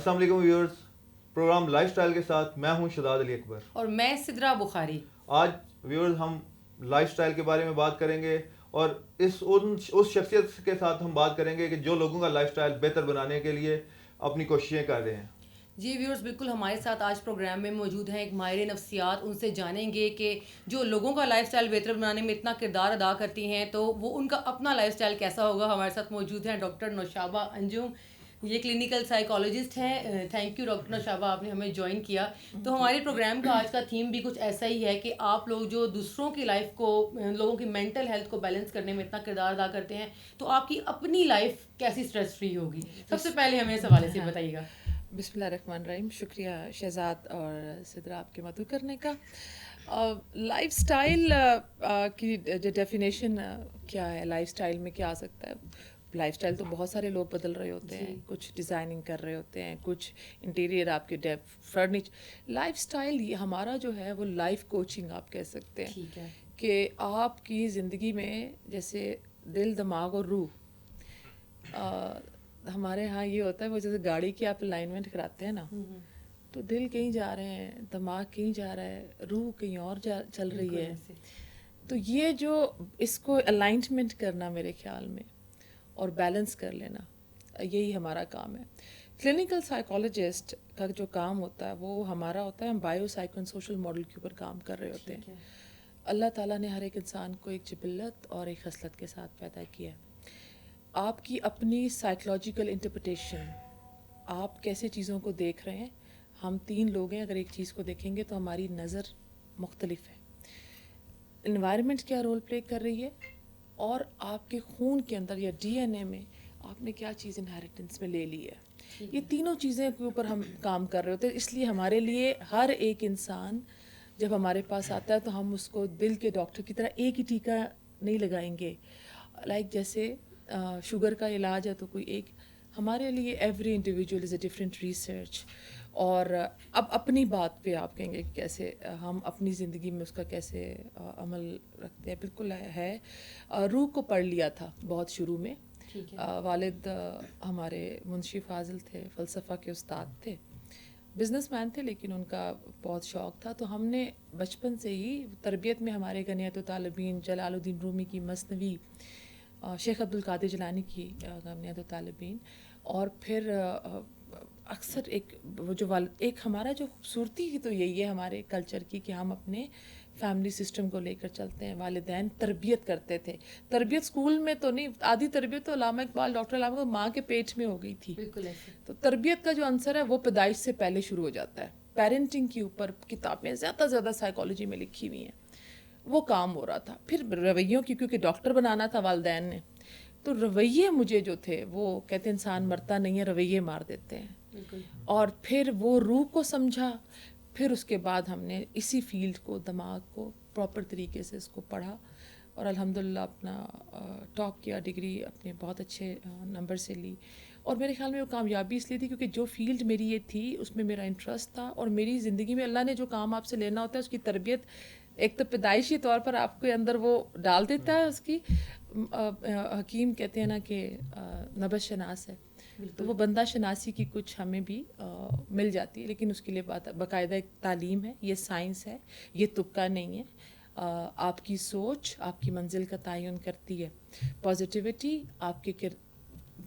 السلام علیکم viewers, programme life style کے ساتھ میں ہوں شداد علی اکبر اور میں سدرا بخاری. آج ویورز ہم لائف سٹائل کے بارے میں بات کریں گے اور اس شخصیت کے ساتھ ہم بات کریں گے کہ جو لوگوں کا لائف سٹائل بہتر بنانے کے لیے اپنی کوششیں کر رہے ہیں. جی ویورز، بالکل ہمارے ساتھ آج پروگرام میں موجود ہیں ایک ماہر نفسیات. ان سے جانیں گے کہ جو لوگوں کا لائف سٹائل بہتر بنانے میں اتنا کردار ادا کرتی ہیں تو وہ ان کا اپنا لائف سٹائل کیسا ہوگا. ہمارے ساتھ موجود ہیں ڈاکٹر نوشابہ انجم، یہ کلینکل سائیکالوجسٹ ہیں. تھینک یو ڈاکٹر نوشابہ، آپ نے ہمیں جوائن کیا. تو ہمارے پروگرام کا آج کا تھیم بھی کچھ ایسا ہی ہے کہ آپ لوگ جو دوسروں کی لائف کو، لوگوں کی مینٹل ہیلتھ کو بیلنس کرنے میں اتنا کردار ادا کرتے ہیں تو آپ کی اپنی لائف کیسی اسٹریس فری ہوگی. سب سے پہلے ہمیں اس حوالے سے بتائیے گا. بسم اللہ الرحمن الرحیم. شکریہ شہزاد اور سدرا آپ کے مدعو کرنے کا. لائف سٹائل کی جو ڈیفینیشن کیا ہے، لائف سٹائل میں کیا آ سکتا ہے؟ لائف سٹائل تو بہت سارے لوگ بدل رہے ہوتے ہیں، کچھ ڈیزائننگ کر رہے ہوتے ہیں، کچھ انٹیریئر آپ کے فرنیچر. لائف سٹائل یہ ہمارا جو ہے وہ لائف کوچنگ آپ کہہ سکتے ہیں. ٹھیک ہے کہ آپ کی زندگی میں جیسے دل، دماغ اور روح، ہمارے ہاں یہ ہوتا ہے وہ جیسے گاڑی کی آپ الائنمنٹ کراتے ہیں نا، تو دل کہیں جا رہے ہیں، دماغ کہیں جا رہا ہے، روح کہیں اور چل رہی ہے. تو یہ جو اس کو الائنمنٹ کرنا میرے خیال میں اور بیلنس کر لینا، یہی ہمارا کام ہے. کلینکل سائیکالوجسٹ کا جو کام ہوتا ہے وہ ہمارا ہوتا ہے، ہم bio psycho and social model کے اوپر کام کر رہے ہوتے ہیں. اللہ تعالیٰ نے ہر ایک انسان کو ایک جبلت اور ایک خصلت کے ساتھ پیدا کیا ہے. آپ کی اپنی سائیکولوجیکل انٹرپریٹیشن، آپ کیسے چیزوں کو دیکھ رہے ہیں. ہم 3 لوگ ہیں، اگر ایک چیز کو دیکھیں گے تو ہماری نظر مختلف ہے. انوائرمنٹ کیا رول پلے کر رہی ہے، اور آپ کے خون کے اندر یا ڈی این اے میں آپ نے کیا چیز انہیریٹنس میں لے لی ہے. یہ تینوں چیزیں کے اوپر ہم کام کر رہے ہوتے ہیں. اس لیے ہمارے لیے ہر ایک انسان جب ہمارے پاس آتا ہے تو ہم اس کو دل کے ڈاکٹر کی طرح ایک ہی ٹیکہ نہیں لگائیں گے. جیسے شوگر کا علاج ہے تو کوئی ایک، ہمارے لیے every individual is a different research. اور اب اپنی بات پہ آپ کہیں گے کہ کیسے ہم اپنی زندگی میں اس کا کیسے عمل رکھتے ہیں. بالکل ہے. روح کو پڑھ لیا تھا بہت شروع میں. والد ہمارے منشی فاضل تھے، فلسفہ کے استاد تھے، بزنس مین تھے، لیکن ان کا بہت شوق تھا. تو ہم نے بچپن سے ہی تربیت میں ہمارے غنیۃ الطالبین، جلال الدین رومی کی مثنوی، شیخ عبد القادر جیلانی کی غنیۃ الطالبین، اور پھر اکثر ایک وہ جو ایک ہمارا جو خوبصورتی کی تو یہی ہے ہمارے کلچر کی کہ ہم اپنے فیملی سسٹم کو لے کر چلتے ہیں. والدین تربیت کرتے تھے. تربیت اسکول میں تو نہیں، آدھی تربیت تو علامہ اقبال، ڈاکٹر علامہ اقبال ماں کے پیٹ میں ہو گئی تھی. تو تربیت کا جو عنصر ہے وہ پیدائش سے پہلے شروع ہو جاتا ہے. پیرنٹنگ کے اوپر کتابیں زیادہ سائیکالوجی میں لکھی ہوئی ہیں. وہ کام ہو رہا تھا. پھر رویوں کی، کیونکہ ڈاکٹر بنانا تھا والدین نے، تو رویے مجھے جو تھے، وہ کہتے ہیں انسان مرتا نہیں ہے، رویے مار دیتے ہیں. اور پھر وہ روح کو سمجھا. پھر اس کے بعد ہم نے اسی فیلڈ کو، دماغ کو پراپر طریقے سے اس کو پڑھا اور الحمدللہ اپنا ٹاپ کیا، ڈگری اپنے بہت اچھے نمبر سے لی. اور میرے خیال میں وہ کامیابی اس لیے تھی کیونکہ جو فیلڈ میری یہ تھی اس میں میرا انٹرسٹ تھا. اور میری زندگی میں اللہ نے جو کام آپ سے لینا ہوتا ہے اس کی تربیت ایک تو پیدائشی طور پر آپ کے اندر وہ ڈال دیتا ہے. اس کی حکیم کہتے ہیں نا کہ نبض شناس ہے، تو وہ بندہ شناسی کی کچھ ہمیں بھی مل جاتی ہے. لیکن اس کے لیے باقاعدہ ایک تعلیم ہے، یہ سائنس ہے، یہ تکا نہیں ہے. آپ کی سوچ آپ کی منزل کا تعین کرتی ہے. پازیٹیوٹی آپ کے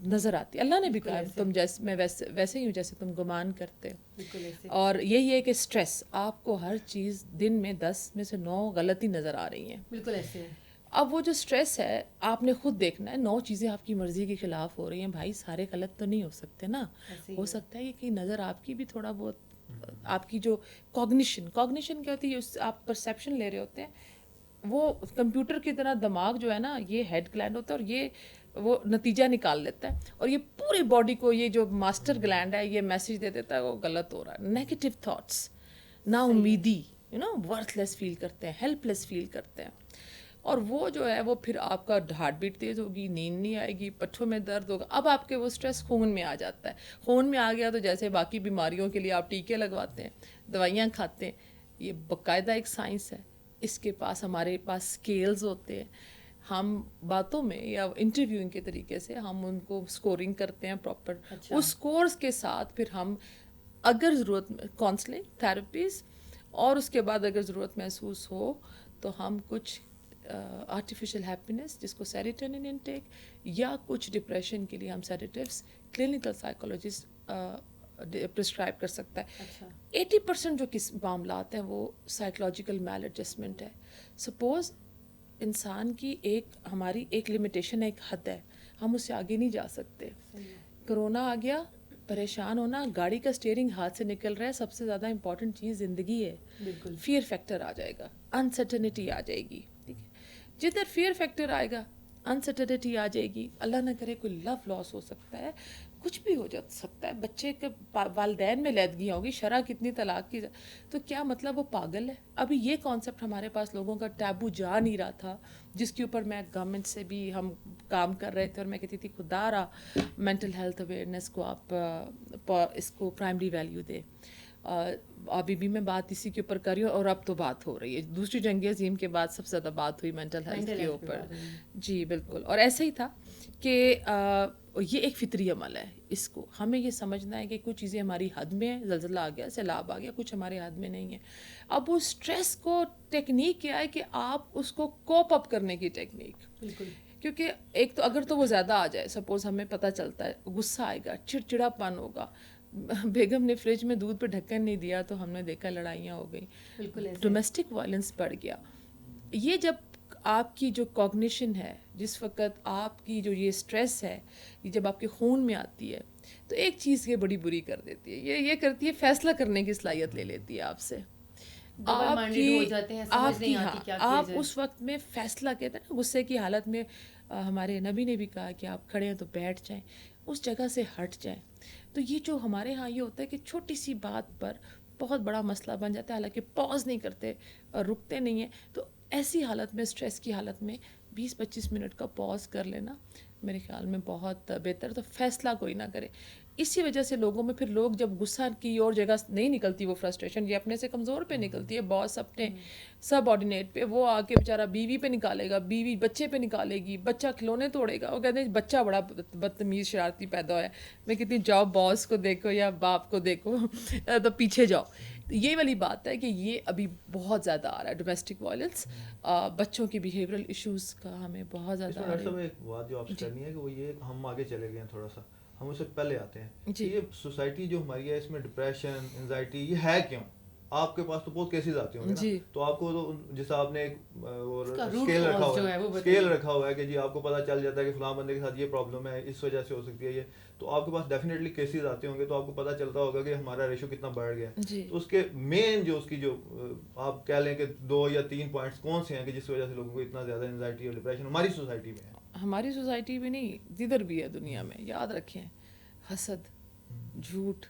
نظر آتی ہے. اللہ نے بھی کہا تم جیسے، میں ویسے ہی ہوں جیسے تم گمان کرتے ہو. اور یہی ہے کہ اسٹریس، آپ کو ہر چیز دن میں 10 میں سے 9 غلطی نظر آ رہی ہیں. بالکل ایسے ہے. اب وہ جو اسٹریس ہے آپ نے خود دیکھنا ہے. 9 چیزیں آپ کی مرضی کے خلاف ہو رہی ہیں، بھائی سارے غلط تو نہیں ہو سکتے نا. ہو سکتا ہے کہ نظر آپ کی بھی تھوڑا بہت، آپ کی جو کوگنیشن کیا ہوتی ہے، آپ پرسیپشن لے رہے ہوتے ہیں. وہ کمپیوٹر کی طرح دماغ جو ہے نا، یہ ہیڈ گلینڈ ہوتا ہے اور یہ وہ نتیجہ نکال لیتا ہے، اور یہ پوری باڈی کو یہ جو ماسٹر گلینڈ ہے یہ میسج دے دیتا ہے وہ غلط ہو رہا ہے. نیگیٹو تھاٹس، نا امیدی، ورتھ لیس فیل کرتے ہیں، ہیلپ لیس فیل کرتے ہیں. اور وہ جو ہے وہ پھر آپ کا ہارٹ بیٹ تیز ہوگی، نیند نہیں آئے گی، پٹھوں میں درد ہوگا. اب آپ کے وہ اسٹریس خون میں آ جاتا ہے. خون میں آ گیا تو جیسے باقی بیماریوں کے لیے آپ ٹیکے لگواتے ہیں، دوائیاں کھاتے ہیں. یہ باقاعدہ ایک سائنس ہے. اس کے پاس ہمارے پاس اسکیلز ہوتے ہیں. ہم باتوں میں یا انٹرویوئنگ کے طریقے سے ہم ان کو اسکورنگ کرتے ہیں پراپر. اس اسکورس کے ساتھ پھر ہم اگر ضرورت کاؤنسلنگ تھراپیز اور اس کے بعد اگر ضرورت محسوس ہو تو ہم کچھ آرٹیفیشل ہیپینس جس کو سیروٹونن انٹیک یا کچھ ڈپریشن کے لیے ہم سیڈیٹیوس کلینکل سائیکولوجسٹ پرسکرائب کر سکتا ہے. 80% جو معاملات ہیں وہ سائیکولوجیکل میل ایڈجسٹمنٹ ہے. سپوز انسان کی ہماری ایک لمیٹیشن ہے, ایک حد ہے, ہم اس سے آگے نہیں جا سکتے. کرونا آ گیا, پریشان ہونا, گاڑی کا اسٹیئرنگ ہاتھ سے نکل رہا ہے, سب سے زیادہ امپورٹنٹ چیز زندگی ہے. بالکل فیئر فیکٹر آ جائے گا, انسرٹنٹی آ جائے گی. ٹھیک ہے, جدھر فیئر فیکٹر آئے گا, انسرٹنٹی آ جائے گی, اللہ نہ کرے کوئی لو لاس ہو سکتا ہے, کچھ بھی ہو جا سکتا ہے, بچے کے والدین میں علیحدگیاں ہوگی, شرح کتنی طلاق کی, تو کیا مطلب وہ پاگل ہے؟ ابھی یہ کانسیپٹ ہمارے پاس لوگوں کا ٹیبو جا نہیں رہا تھا, جس کے اوپر میں گورنمنٹ سے بھی ہم کام کر رہے تھے, اور میں کہتی تھی خدا را مینٹل ہیلتھ اویئرنیس کو آپ اس کو پرائمری ویلیو دے. ابھی بھی میں بات اسی کے اوپر کر رہی ہوں, اور اب تو بات ہو رہی ہے. دوسری جنگ عظیم کے بعد سب سے زیادہ بات ہوئی مینٹل ہیلتھ کے اوپر. جی بالکل, اور ایسا ہی تھا کہ یہ ایک فطری عمل ہے. اس کو ہمیں یہ سمجھنا ہے کہ کچھ چیزیں ہماری حد میں ہیں, زلزلہ آ گیا, سیلاب آ گیا, کچھ ہمارے حد میں نہیں ہے. اب وہ اسٹریس کو ٹیکنیک کیا ہے کہ آپ اس کو کوپ اپ کرنے کی ٹیکنیک. بالکل, کیونکہ ایک تو اگر تو وہ زیادہ آ جائے, سپوز ہمیں پتہ چلتا ہے غصہ آئے گا, چڑچڑا پن ہوگا, بیگم نے فریج میں دودھ پہ ڈھکن نہیں دیا تو ہم نے دیکھا لڑائیاں ہو گئیں, بالکل ڈومیسٹک وائلنس بڑھ گیا. یہ جب آپ کی جو کوگنیشن ہے, جس وقت آپ کی جو یہ اسٹریس ہے, یہ جب آپ کے خون میں آتی ہے تو ایک چیز یہ بڑی بری کر دیتی ہے, یہ کرتی ہے فیصلہ کرنے کی صلاحیت لے لیتی ہے آپ سے. آپ اس وقت میں فیصلہ کہتے ہیں نا, غصے کی حالت میں ہمارے نبی نے بھی کہا کہ آپ کھڑے ہیں تو بیٹھ جائیں, اس جگہ سے ہٹ جائیں. تو یہ جو ہمارے ہاں یہ ہوتا ہے کہ چھوٹی سی بات پر بہت بڑا مسئلہ بن جاتا ہے, حالانکہ پاز نہیں کرتے اور رکتے نہیں ہیں. تو ایسی حالت میں, اسٹریس کی حالت میں 20-25 منٹ کا پاز کر لینا میرے خیال میں بہت بہتر. تو فیصلہ کوئی نہ کرے. اسی وجہ سے لوگوں میں پھر لوگ جب غصہ کی اور جگہ نہیں نکلتی وہ فرسٹریشن, یہ اپنے سے کمزور پہ نکلتی ہے, باس اپنے سب آرڈینیٹ پہ, وہ آ کے بیچارہ بیوی پہ نکالے گا, بیوی بچے پہ نکالے گی, بچہ کھلونے توڑے گا. وہ کہتے ہیں بچہ بڑا بدتمیز شرارتی پیدا ہوا ہے. میں کہتی ہوں جاؤ باس کو دیکھو یا باپ کو دیکھو, تو پیچھے جاؤ. یہ والی بات ہے کہ یہ ابھی بہت زیادہ آ رہا ہے ڈومیسٹک وائلنس, بچوں کی بیہیورل ایشوز کا ہمیں بہت زیادہ آ رہا ہے. ایک بات جو آپ سے کرنی ہے کہ وہ یہ ہم آگے چلے گئے ہیں تھوڑا سا, ہم اس سے پہلے آتے ہیں کہ یہ سوسائٹی جو ہماری ہے اس میں ڈپریشن, انزائٹی, یہ ہے کیوں؟ آپ کے پاس تو بہت کیسز آتے ہوں گے نا, تو آپ کو تو جیسا آپ نے ایک اسکیل رکھا ہوا ہے کہ جی آپ کو پتہ چل جاتا ہے کہ فلاں بندے کے ساتھ یہ پرابلم ہے, اس وجہ سے ہو سکتی ہے یہ, تو آپ کے پاس ڈیفینیٹلی کیسز آتے ہوں گے, تو آپ کو پتہ چلتا ہوگا کہ ہمارا ریشو کتنا بڑھ گیا. تو اس کے مین جو اس کی جو آپ کہہ لیں کہ 2 یا 3 پوائنٹس کون سے ہیں کہ جس وجہ سے لوگوں کو اتنا زیادہ انزائٹی اور ڈپریشن ہماری سوسائٹی میں ہے؟ ہماری سوسائٹی میں نہیں, جدھر بھی ہے دنیا میں, یاد رکھیں, حسد, جھوٹ,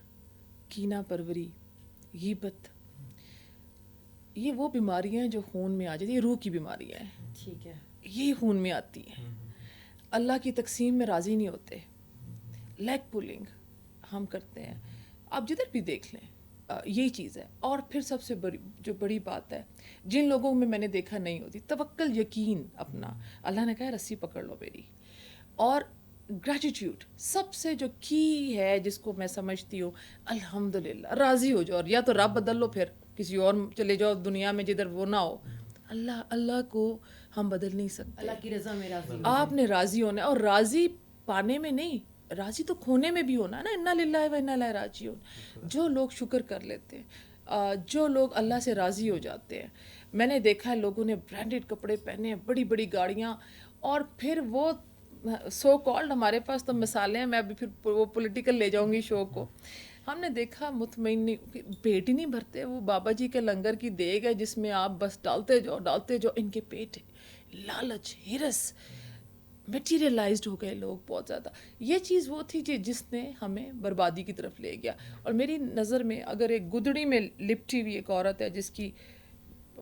کینہ پروری, غیبت, یہ وہ بیماریاں ہیں جو خون میں آ جاتی ہیں, یہ روح کی بیماریاں ہیں. ٹھیک ہے, یہی خون میں آتی ہیں. اللہ کی تقسیم میں راضی نہیں ہوتے, لیگ پولنگ ہم کرتے ہیں, آپ جدھر بھی دیکھ لیں یہی چیز ہے. اور پھر سب سے بڑی بات ہے جن لوگوں میں نے دیکھا نہیں ہوتی, توکل, یقین اپنا, اللہ نے کہا رسی پکڑ لو میری, اور گریٹیٹیوڈ سب سے جو کی ہے جس کو میں سمجھتی ہوں, الحمدللہ, راضی ہو جاؤ, اور یا تو رب بدل لو, پھر کسی اور چلے جاؤ دنیا میں جدھر وہ نہ ہو. اللہ کو ہم بدل نہیں سکتے, اللہ کی رضا میں راضی آپ نے راضی ہونا ہے, اور راضی پانے میں نہیں, راضی تو کھونے میں بھی ہونا ہے نا. انا للہ و انا الیہ راجعون. جو لوگ شکر کر لیتے ہیں, جو لوگ اللہ سے راضی ہو جاتے ہیں, میں نے دیکھا ہے لوگوں نے برانڈیڈ کپڑے پہنے ہیں, بڑی بڑی گاڑیاں, اور پھر وہ سو کالڈ, ہمارے پاس تو مثالیں ہیں, میں ابھی پھر وہ پولیٹیکل لے جاؤں گی شو کو, ہم نے دیکھا مطمئن نہیں, پیٹ ہی نہیں بھرتے. وہ بابا جی کے لنگر کی دیگ ہے جس میں آپ بس ڈالتے جاؤ, ان کے پیٹ ہے لالچ, ہرس, میٹیریلائزڈ ہو گئے لوگ بہت زیادہ. یہ چیز وہ تھی جس نے ہمیں بربادی کی طرف لے گیا. اور میری نظر میں اگر ایک گدڑی میں لپٹی ہوئی ایک عورت ہے جس کی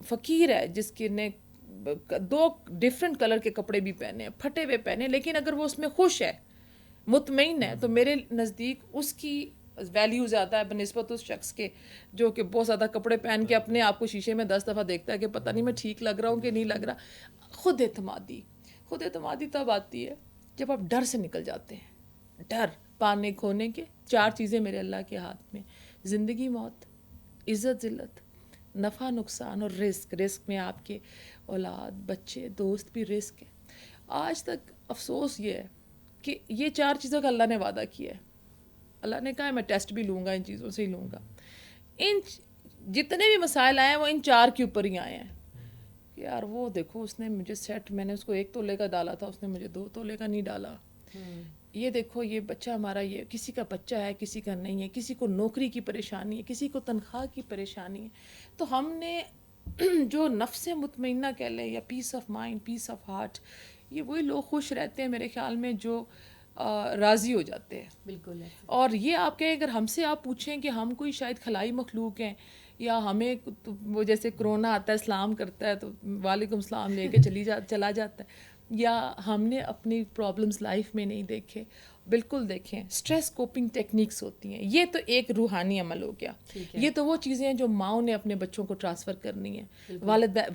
فقیر ہے, جس کی نے 2 ڈفرینٹ کلر کے کپڑے بھی پہنے ہیں, پھٹے ہوئے پہنے, لیکن اگر وہ اس میں خوش ہے, مطمئن ہے, تو میرے نزدیک اس کی ویلیو زیادہ ہے بنسبت اس شخص کے جو کہ بہت زیادہ کپڑے پہن کے اپنے آپ کو شیشے میں 10 دفعہ دیکھتا ہے کہ پتہ نہیں میں ٹھیک لگ رہا ہوں کہ نہیں لگ رہا. خود خود اعتمادی تب آتی ہے جب آپ ڈر سے نکل جاتے ہیں. ڈر پانے کھونے کے 4 چیزیں میرے اللہ کے ہاتھ میں: زندگی موت، عزت ذلت، نفع نقصان اور رزق. رزق میں آپ کے اولاد، بچے، دوست بھی رزق ہے. آج تک افسوس یہ ہے کہ یہ 4 چیزوں کا اللہ نے وعدہ کیا ہے. اللہ نے کہا ہے میں ٹیسٹ بھی لوں گا، ان چیزوں سے ہی لوں گا. ان جتنے بھی مسائل آئے ہیں وہ ان 4 کے اوپر ہی آئے ہیں. یار وہ دیکھو اس نے مجھے سیٹ، میں نے اس کو 1 تولے کا ڈالا تھا، اس نے مجھے 2 تولے کا نہیں ڈالا. یہ دیکھو یہ بچہ ہمارا، یہ کسی کا بچہ ہے کسی کا نہیں ہے، کسی کو نوکری کی پریشانی ہے، کسی کو تنخواہ کی پریشانی ہے. تو ہم نے جو نفس مطمئنہ کہہ لیں یا peace of mind, peace of heart, یہ وہی لوگ خوش رہتے ہیں میرے خیال میں جو راضی ہو جاتے ہیں. بالکل. اور یہ آپ کہیں اگر ہم سے آپ پوچھیں کہ ہم کوئی شاید خلائی مخلوق ہیں یا ہمیں وہ جیسے کرونا آتا ہے اسلام کرتا ہے تو وعلیکم السلام لے کے چلا جاتا ہے، یا ہم نے اپنی پرابلمس لائف میں نہیں دیکھے. بالکل دیکھیں، اسٹریس کوپنگ ٹیکنیکس ہوتی ہیں. یہ تو ایک روحانی عمل ہو گیا. یہ تو وہ چیزیں ہیں جو ماؤں نے اپنے بچوں کو ٹرانسفر کرنی ہے.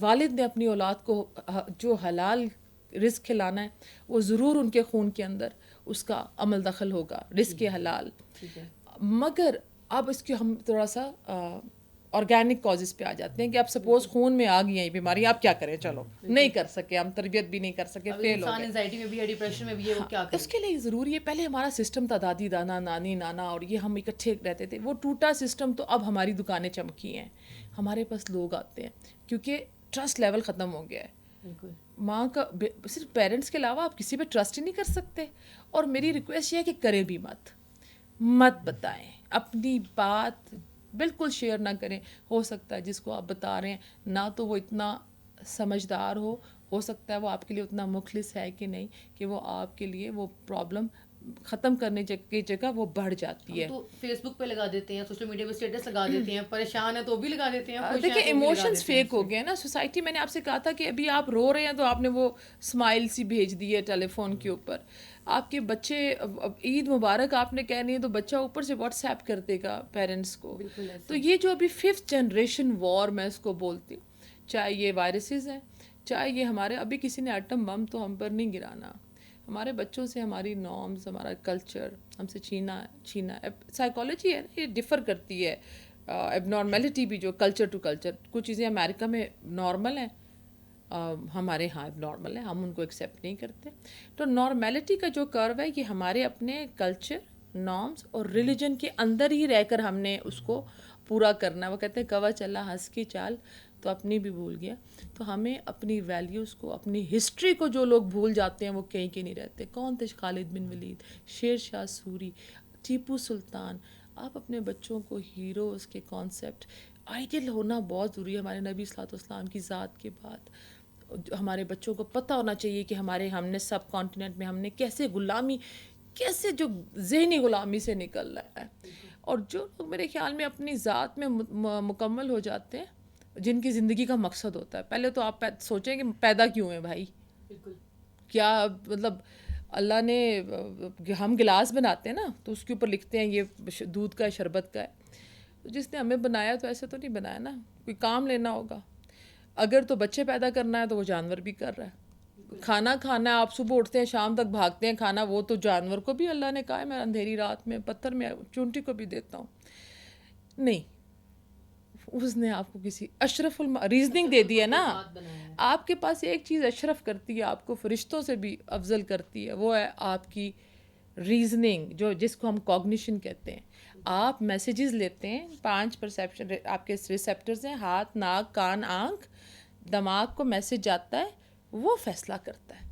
والد نے اپنی اولاد کو جو حلال رزق کھلانا ہے وہ ضرور ان کے خون کے اندر اس کا عمل دخل ہوگا، رزق حلال. مگر اب اس کے ہم تھوڑا سا آرگینک کازز پہ آ جاتے ہیں کہ اب سپوز خون میں آ گئی ہیں یہ بیماری، آپ کیا کریں؟ چلو نہیں کر سکے، ہم تربیت بھی نہیں کر سکے، فیل ہو گئے. انزائٹی میں بھی ہے، ڈپریشن میں بھی ہے، وہ کیا کریں؟ اس کے لیے ضروری ہے پہلے ہمارا سسٹم تھا، دادی دانا نانی نانا اور یہ ہم اکٹھے رہتے تھے، وہ ٹوٹا سسٹم. تو اب ہماری دکانیں چمکی ہیں، ہمارے پاس لوگ آتے ہیں کیونکہ ٹرسٹ لیول ختم ہو گیا ہے. ماں کا صرف پیرنٹس کے علاوہ آپ کسی پہ ٹرسٹ ہی نہیں کر سکتے. اور میری ریکویسٹ یہ ہے کہ کریں بھی مت بتائیں اپنی بات، بالکل شیئر نہ کریں. ہو سکتا ہے جس کو آپ بتا رہے ہیں نہ تو وہ اتنا سمجھدار ہو سکتا ہے وہ آپ کے لیے اتنا مخلص ہے کہ نہیں کہ وہ آپ کے لیے وہ پرابلم ختم کرنے کی جگہ وہ بڑھ جاتی ہے. تو فیس بک پہ لگا دیتے ہیں، سوشل میڈیا پہ اسٹیٹس لگا دیتے ہیں، پریشان ہے تو بھی لگا دیتے ہیں. دیکھیں ایموشنز فیک ہو گئے نا سوسائٹی. میں نے آپ سے کہا تھا کہ ابھی آپ رو رہے ہیں تو آپ نے وہ اسمائل سی بھیج دی ہے ٹیلی فون کے اوپر. آپ کے بچے عید مبارک آپ نے کہنی ہے تو بچہ اوپر سے واٹس ایپ کر دے گا پیرنٹس کو. تو یہ جو ابھی 5th جنریشن وار میں اس کو بولتی ہوں، چاہے یہ وائرسز ہیں، چاہے یہ ہمارے ابھی کسی نے ایٹم بم تو ہم پر نہیں گرانا. ہمارے بچوں سے ہماری نارمز، ہمارا کلچر ہم سے چھینا. سائیکالوجی ہے نا، یہ ڈفر کرتی ہے. اب نارملٹی بھی جو کلچر ٹو کلچر، کچھ چیزیں امریکہ میں نارمل ہیں، ہمارے ہاں اب نارمل ہیں، ہم ان کو ایکسیپٹ نہیں کرتے. تو نارملٹی کا جو کرو ہے یہ ہمارے اپنے کلچر، نارمز اور ریلیجن کے اندر ہی رہ کر ہم نے اس کو پورا کرنا. وہ کہتے ہیں کوا چلا ہنس کی چال تو اپنی بھی بھول گیا. تو ہمیں اپنی ویلیوز کو، اپنی ہسٹری کو جو لوگ بھول جاتے ہیں وہ کہیں کے نہیں رہتے. کون تھے؟ خالد بن ولید، شیر شاہ سوری، ٹیپو سلطان. آپ اپنے بچوں کو ہیروز کے کانسیپٹ، آئیڈیل ہونا بہت ضروری ہے. ہمارے نبی صلی اللہ علیہ وسلم کی ذات کے بعد ہمارے بچوں کو پتہ ہونا چاہیے کہ ہم نے سب کانٹیننٹ میں ہم نے کیسے جو ذہنی غلامی سے نکل رہا ہے. اور جو لوگ میرے خیال میں اپنی ذات میں مکمل ہو جاتے ہیں، جن کی زندگی کا مقصد ہوتا ہے، پہلے تو آپ سوچیں کہ پیدا کیوں ہیں بھائی. کیا مطلب اللہ نے، ہم گلاس بناتے ہیں نا تو اس کے اوپر لکھتے ہیں یہ دودھ کا ہے، شربت کا ہے. تو جس نے ہمیں بنایا تو ایسے تو نہیں بنایا نا، کوئی کام لینا ہوگا. اگر تو بچے پیدا کرنا ہے تو وہ جانور بھی کر رہا ہے. کھانا کھانا ہے، آپ صبح اٹھتے ہیں شام تک بھاگتے ہیں کھانا، وہ تو جانور کو بھی اللہ نے کہا ہے میں اندھیری رات میں پتھر میں چونٹی کو بھی دیتا ہوں. نہیں، اس نے آپ کو کسی اشرف ریزننگ دے دی ہے نا. آپ کے پاس ایک چیز اشرف کرتی ہے، آپ کو فرشتوں سے بھی افضل کرتی ہے، وہ ہے آپ کی ریزننگ، جس کو ہم کوگنیشن کہتے ہیں. آپ میسیجز لیتے ہیں، 5 پرسیپشن آپ کے ریسیپٹرز ہیں، ہاتھ، ناک، کان، آنکھ. دماغ کو میسیج جاتا ہے، وہ فیصلہ کرتا ہے.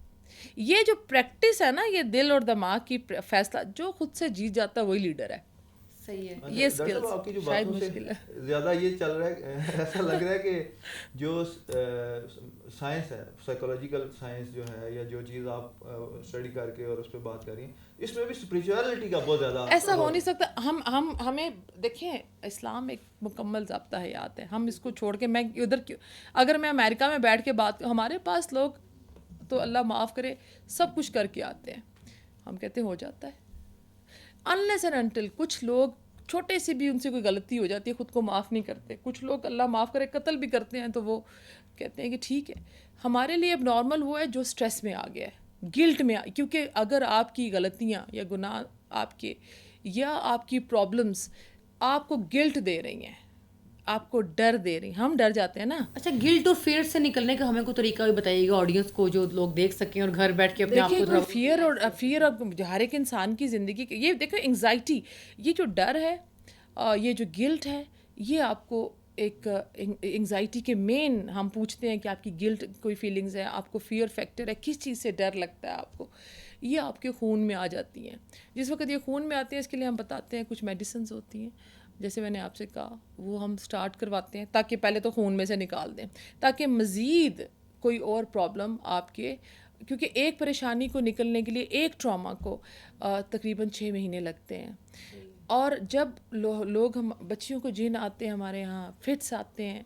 یہ جو پریکٹس ہے نا، یہ دل اور دماغ کی فیصلہ جو خود سے جیت جاتا ہے وہی لیڈر ہے. صحیح ہے. یہ اسکلز آپ کی جو باتوں سے زیادہ یہ چل رہا ہے، ایسا لگ رہا ہے کہ جو سائنس ہے، سائیکولوجیکل سائنس جو ہے، یا جو چیز آپ اسٹڈی کر کے اور اس پہ بات کر رہی ہیں، اس میں بھی اسپریچولیٹی کا بہت زیادہ ایسا ہو نہیں سکتا. ہمیں دیکھیں اسلام ایک مکمل ضابطہ حیات ہے. ہم اس کو چھوڑ کے میں ادھر کیوں، اگر میں امریکہ میں بیٹھ کے بات، ہمارے پاس لوگ تو اللہ معاف کرے سب کچھ کر کے آتے ہیں، ہم کہتے ہیں ہو جاتا ہے. unless and until کچھ لوگ چھوٹے سے بھی ان سے کوئی غلطی ہو جاتی ہے خود کو معاف نہیں کرتے. کچھ لوگ اللہ معاف کرے قتل بھی کرتے ہیں تو وہ کہتے ہیں کہ ٹھیک ہے. ہمارے لیے اب نارمل وہ ہے جو اسٹریس میں آ گیا ہے, گلٹ میں کیونکہ اگر آپ کی غلطیاں یا گناہ آپ کے یا آپ کی پرابلمس آپ کو گلٹ دے رہی ہیں, آپ کو ڈر دے رہی ہیں, ہم ڈر جاتے ہیں نا. اچھا, گلٹ اور فیئر سے نکلنے کا ہمیں کوئی طریقہ بھی بتائیے گا آڈینس کو, جو لوگ دیکھ سکیں اور گھر بیٹھ کے اپنے آپ کو فیئر اور ہر ایک انسان کی زندگی یہ دیکھو انگزائٹی, یہ جو ڈر ہے, یہ جو گلٹ ہے, یہ آپ کو ایک انگزائٹی کے مین ہم پوچھتے ہیں کہ آپ کی گلٹ کوئی فیلنگز ہے, آپ کو فیئر فیکٹر ہے, کس چیز سے ڈر لگتا ہے آپ کو, یہ آپ کے خون میں آ جاتی ہیں. جس وقت یہ خون میں آتی ہیں اس کے لیے ہم بتاتے ہیں کچھ میڈیسنز ہوتی ہیں, جیسے میں نے آپ سے کہا وہ ہم سٹارٹ کرواتے ہیں تاکہ پہلے تو خون میں سے نکال دیں, تاکہ مزید کوئی اور پرابلم آپ کے, کیونکہ ایک پریشانی کو نکلنے کے لیے ایک ٹراما کو تقریباً 6 مہینے لگتے ہیں. اور جب لوگ ہم بچیوں کو جن آتے ہیں ہمارے یہاں, فٹس آتے ہیں,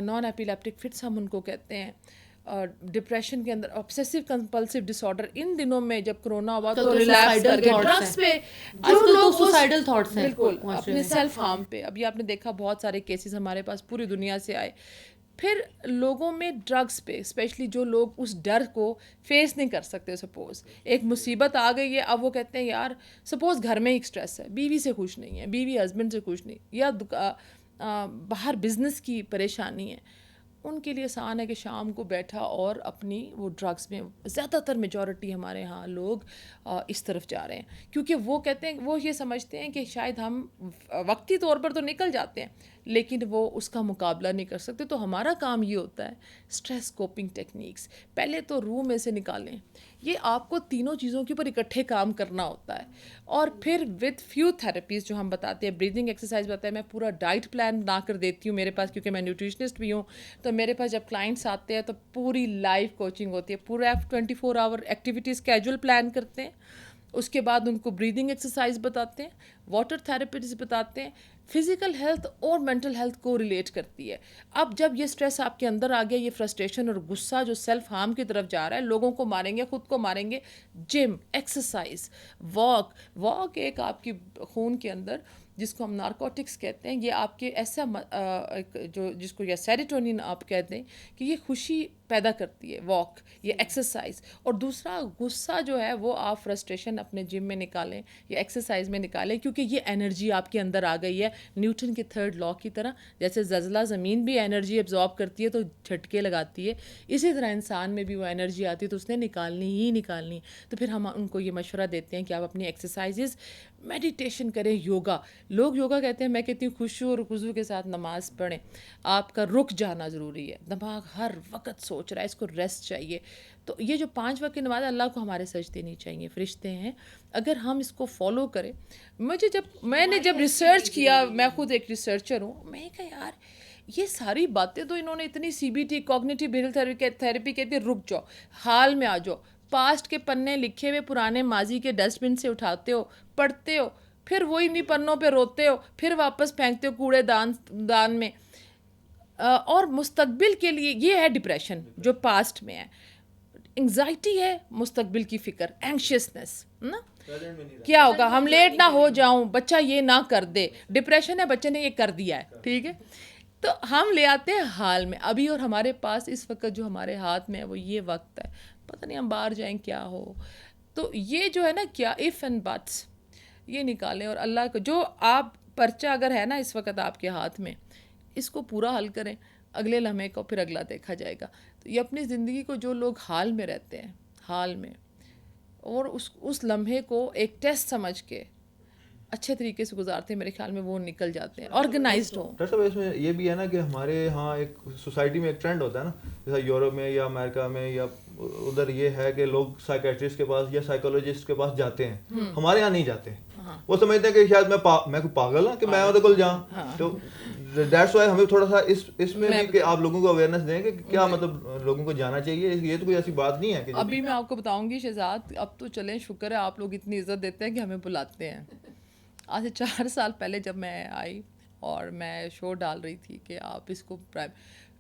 نان ایپیلیپٹک فٹس ہم ان کو کہتے ہیں, ڈپریشن کے اندر obsessive compulsive disorder, ان دنوں میں جب کرونا ہوا تو ریلیکس کر کے ڈرگس پہ جو لوگ سوسائڈل تھاٹس ہیں بالکل اپنے سیلف ہارم پہ, ابھی آپ نے دیکھا بہت سارے کیسز ہمارے پاس پوری دنیا سے آئے. پھر لوگوں میں ڈرگس پہ اسپیشلی جو لوگ اس ڈر کو فیس نہیں کر سکتے, سپوز ایک مصیبت آ گئی ہے, اب وہ کہتے ہیں یار سپوز گھر میں ایک اسٹریس ہے, بیوی سے خوش نہیں ہے, بیوی ہسبینڈ سے خوش نہیں, یا باہر بزنس کی پریشانی ہے, ان کے لیے آسان ہے کہ شام کو بیٹھا اور اپنی وہ ڈرگس میں, زیادہ تر میجورٹی ہمارے ہاں لوگ اس طرف جا رہے ہیں, کیونکہ وہ کہتے ہیں, وہ یہ سمجھتے ہیں کہ شاید ہم وقتی طور پر تو نکل جاتے ہیں لیکن وہ اس کا مقابلہ نہیں کر سکتے. تو ہمارا کام یہ ہوتا ہے اسٹریس کوپنگ ٹیکنیکس, پہلے تو روح میں سے نکالیں, یہ آپ کو تینوں چیزوں کے اوپر اکٹھے کام کرنا ہوتا ہے, اور پھر وتھ فیو تھراپیز جو ہم بتاتے ہیں, بریدنگ ایکسرسائز بتاتے ہیں, میں پورا ڈائٹ پلان بنا کر دیتی ہوں میرے پاس, کیونکہ میں نیوٹریشنسٹ بھی ہوں, تو میرے پاس جب کلائنٹس آتے ہیں تو پوری لائف کوچنگ ہوتی ہے, پورا 24 آور ایکٹیویٹیز کیجول پلان کرتے ہیں, اس کے بعد ان کو بریدنگ ایکسرسائز بتاتے ہیں, واٹر تھراپیز بتاتے ہیں, فزیکل ہیلتھ اور مینٹل ہیلتھ کو ریلیٹ کرتی ہے. اب جب یہ اسٹریس آپ کے اندر آ گیا, یہ فرسٹریشن اور غصہ جو سیلف ہارم کی طرف جا رہا ہے, لوگوں کو ماریں گے, خود کو ماریں گے, جم, ایکسرسائز, واک ایک آپ کی خون کے اندر جس کو ہم نارکوٹکس کہتے ہیں, یہ آپ کے ایسا جو جس کو یا سیروٹونین آپ کہتے ہیں کہ یہ خوشی پیدا کرتی ہے واک, یہ ایکسرسائز. اور دوسرا غصہ جو ہے وہ آپ فرسٹریشن اپنے جم میں نکالیں یا ایکسرسائز میں نکالیں, کیونکہ یہ انرجی آپ کے اندر آ گئی ہے نیوٹن کے 3rd لا کی طرح. جیسے زلزلہ زمین بھی انرجی ایبزارب کرتی ہے تو جھٹکے لگاتی ہے, اسی طرح انسان میں بھی وہ انرجی آتی ہے تو اس نے نکالنی ہی نکالنی. تو پھر ہم ان کو یہ مشورہ دیتے ہیں کہ آپ اپنی ایکسرسائزز, میڈیٹیشن کریں, یوگا, لوگ یوگا کہتے ہیں, میں کہتی ہوں خشوع اور خضوع کے ساتھ نماز پڑھیں. آپ کا رک جانا ضروری ہے, دماغ ہر وقت سوچ رہا ہے, اس کو ریسٹ چاہیے. تو یہ جو 5 وقت کی نماز, اللہ کو ہمارے سجدے نہیں چاہیے, فرشتے ہیں, اگر ہم اس کو فالو کریں. میں نے جب ریسرچ کیا, میں خود ایک ریسرچر ہوں, میں کہا یار یہ ساری باتیں تو انہوں نے اتنی CBT کوگنیٹیو بیہیویئرل تھیراپی کہتی ہے, رک جاؤ, حال میں آ جاؤ, پاسٹ کے پنے لکھے ہوئے پرانے ماضی کے ڈسٹ بن سے اٹھاتے ہو, پڑھتے ہو, پھر وہی نہیں پنوں پہ روتے ہو, پھر واپس پھینکتے ہو کوڑے دان میں. اور مستقبل کے لیے یہ ہے ڈپریشن جو پاسٹ میں ہے, انگزائٹی ہے مستقبل کی فکر, اینکشیسنس نا, کیا ہوگا, ہم لیٹ نہ ہو جاؤں, بچہ یہ نہ کر دے, ڈپریشن ہے بچے نے یہ کر دیا ہے, ٹھیک ہے. تو ہم لے آتے ہیں حال میں ابھی, اور ہمارے پاس اس وقت جو ہمارے ہاتھ میں ہے وہ یہ وقت ہے, پتہ نہیں ہم باہر جائیں کیا ہو. تو یہ جو ہے نا کیا اف اینڈ بٹس یہ نکالیں, اور اللہ کو جو آپ پرچہ اگر ہے نا اس وقت آپ کے ہاتھ میں, اس کو پورا حل کریں, اگلے لمحے کو پھر اگلا دیکھا جائے گا. تو یہ اپنی زندگی کو جو لوگ حال میں رہتے ہیں, حال میں, اور اس لمحے کو ایک ٹیسٹ سمجھ کے اچھے طریقے سے گزارتے ہیں, میرے خیال میں وہ نکل جاتے ہیں, آرگنائزڈ ہوں. ڈاکٹر صاحب اس میں یہ بھی ہے نا کہ ہمارے ہاں ایک سوسائٹی میں ایک ٹرینڈ ہوتا ہے نا, جیسا یورپ میں یا امریکہ میں یا ادھر, یہ ہے کہ لوگ سائیکیٹرسٹ کے پاس یا سائیکولوجسٹ کے پاس جاتے ہیں, ہمارے یہاں نہیں جاتے. وہ سمجھتے ہیں کہ شاید میں کوئی پاگل ہوں کہ میں ادھر کول جاؤں. تو دیٹس وائی ہمیں تھوڑا سا اس میں بھی کہ آپ لوگوں کو اویئرنیس دیں کہ کیا مطلب لوگوں کو جانا چاہیے, یہ تو کوئی ایسی بات نہیں ہے کہ. ابھی میں آپ کو بتاؤں گی شہزاد, اب تو چلیں شکر ہے آپ لوگ اتنی عزت دیتے ہیں کہ ہمیں بلاتے ہیں. آج سے 4 سال پہلے جب میں آئی اور میں شو ڈال رہی تھی کہ آپ اس کو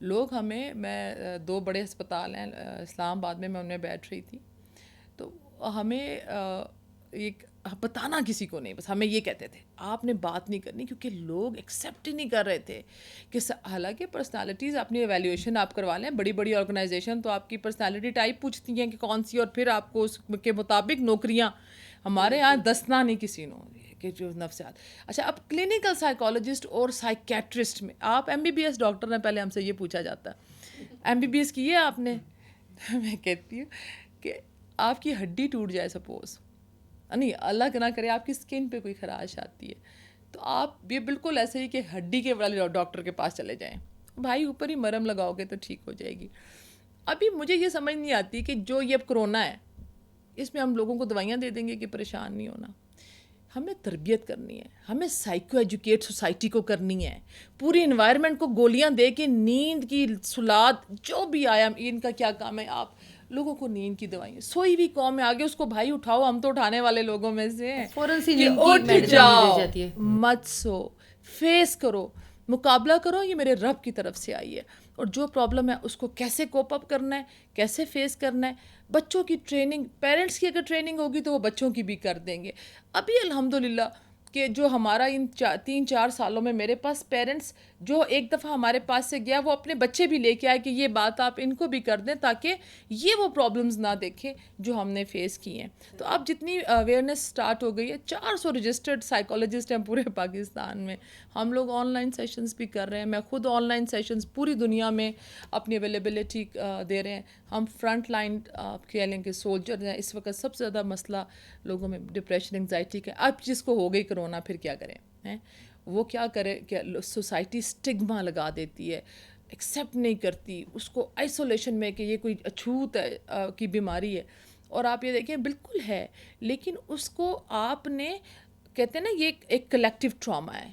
لوگ ہمیں, میں 2 بڑے ہسپتال ہیں اسلام آباد میں ان میں بیٹھ رہی تھی, تو ہمیں ایک بتانا کسی کو نہیں, بس ہمیں یہ کہتے تھے آپ نے بات نہیں کرنی, کیونکہ لوگ ایکسیپٹ ہی نہیں کر رہے تھے کہ حالانکہ پرسنالٹیز اپنی ایویلیویشن آپ کروا لیں, بڑی بڑی آرگنائزیشن تو آپ کی پرسنالٹی ٹائپ پوچھتی ہیں کہ کون سی, اور پھر آپ کو اس کے مطابق نوکریاں. ہمارے یہاں دسنا نہیں کسی نے کہ جو نفسیات. اچھا, اب کلینکل سائیکالوجسٹ اور سائیکیٹرسٹ میں آپ MBBS ڈاکٹر ہیں, پہلے ہم سے یہ پوچھا جاتا ہے MBBS کی ہے آپ نے, میں کہتی ہوں کہ آپ کی ہڈی ٹوٹ جائے سپوز, نہیں اللہ نہ کرے آپ کی اسکن پہ کوئی خراش آتی ہے, تو آپ یہ بالکل ایسے ہی کہ ہڈی کے والے ڈاکٹر کے پاس چلے جائیں, بھائی اوپر ہی مرہم لگاؤ گے تو ٹھیک ہو جائے گی. ابھی مجھے یہ سمجھ نہیں آتی کہ جو یہ اب کرونا ہے اس میں ہم لوگوں کو دوائیاں دے دیں گے کہ پریشان نہیں ہونا. ہمیں تربیت کرنی ہے, ہمیں سائیکو ایجوکیٹ سوسائٹی کو کرنی ہے, پوری انوائرمنٹ کو گولیاں دے کے نیند کی سلاد جو بھی آیا, ان کا کیا کام ہے, آپ لوگوں کو نیند کی دوائیں, سوئی ہوئی قوم میں آگے اس کو بھائی اٹھاؤ, ہم تو اٹھانے والے لوگوں میں سے ہیں, اٹھ جاؤ, مت سو, فیس کرو, مقابلہ کرو, یہ میرے رب کی طرف سے آئی ہے, اور جو پرابلم ہے اس کو کیسے کوپ اپ کرنا ہے, کیسے فیس کرنا ہے. بچوں کی ٹریننگ, پیرنٹس کی اگر ٹریننگ ہوگی تو وہ بچوں کی بھی کر دیں گے. ابھی الحمدللہ کہ جو ہمارا ان 3-4 سالوں میں میرے پاس پیرنٹس جو ایک دفعہ ہمارے پاس سے گیا وہ اپنے بچے بھی لے کے آئے کہ یہ بات آپ ان کو بھی کر دیں تاکہ یہ وہ پرابلمز نہ دیکھیں جو ہم نے فیس کی ہیں. تو اب جتنی اویئرنیس اسٹارٹ ہو گئی ہے, 400 رجسٹرڈ سائیکالوجسٹ ہیں پورے پاکستان میں, ہم لوگ آن لائن سیشنز بھی کر رہے ہیں, میں خود آن لائن سیشنز پوری دنیا میں اپنی اویلیبلٹی دے رہے ہیں. ہم فرنٹ لائن کہہ لیں کہ سولجر ہیں. اس وقت سب سے زیادہ مسئلہ لوگوں میں ڈپریشن, انگزائٹی کا. اب جس کو ہو گئی کرونا پھر کیا کریں, وہ کیا کرے, کہ سوسائٹی اسٹگما لگا دیتی ہے, ایکسیپٹ نہیں کرتی اس کو آئسولیشن میں کہ یہ کوئی اچھوت کی بیماری ہے. اور آپ یہ دیکھیں بالکل ہے, لیکن اس کو آپ نے کہتے ہیں نا یہ ایک کلیکٹیو ٹراما ہے,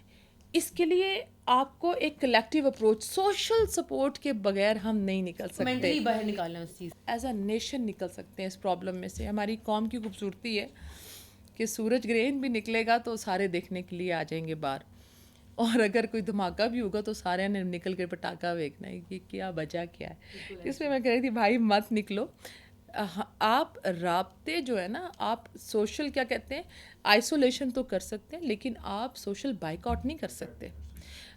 اس کے لیے آپ کو ایک کلیکٹیو اپروچ, سوشل سپورٹ کے بغیر ہم نہیں نکل سکتے, مینٹلی باہر نکالنا اس چیز, ایز اے نیشن نکل سکتے ہیں اس پرابلم میں سے. ہماری قوم کی خوبصورتی ہے کہ سورج گرہن بھی نکلے گا تو سارے دیکھنے کے لیے آ جائیں گے باہر, اور اگر کوئی دھماکہ بھی ہوگا تو سارے نے نکل کے پٹاخہ دیکھنا ہے کہ کیا بچا کیا ہے. اس میں میں کہہ رہی تھی بھائی مت نکلو. آپ رابطے جو ہے نا, آپ سوشل کیا کہتے ہیں آئسولیشن تو کر سکتے ہیں, لیکن آپ سوشل بائیکاٹ نہیں کر سکتے.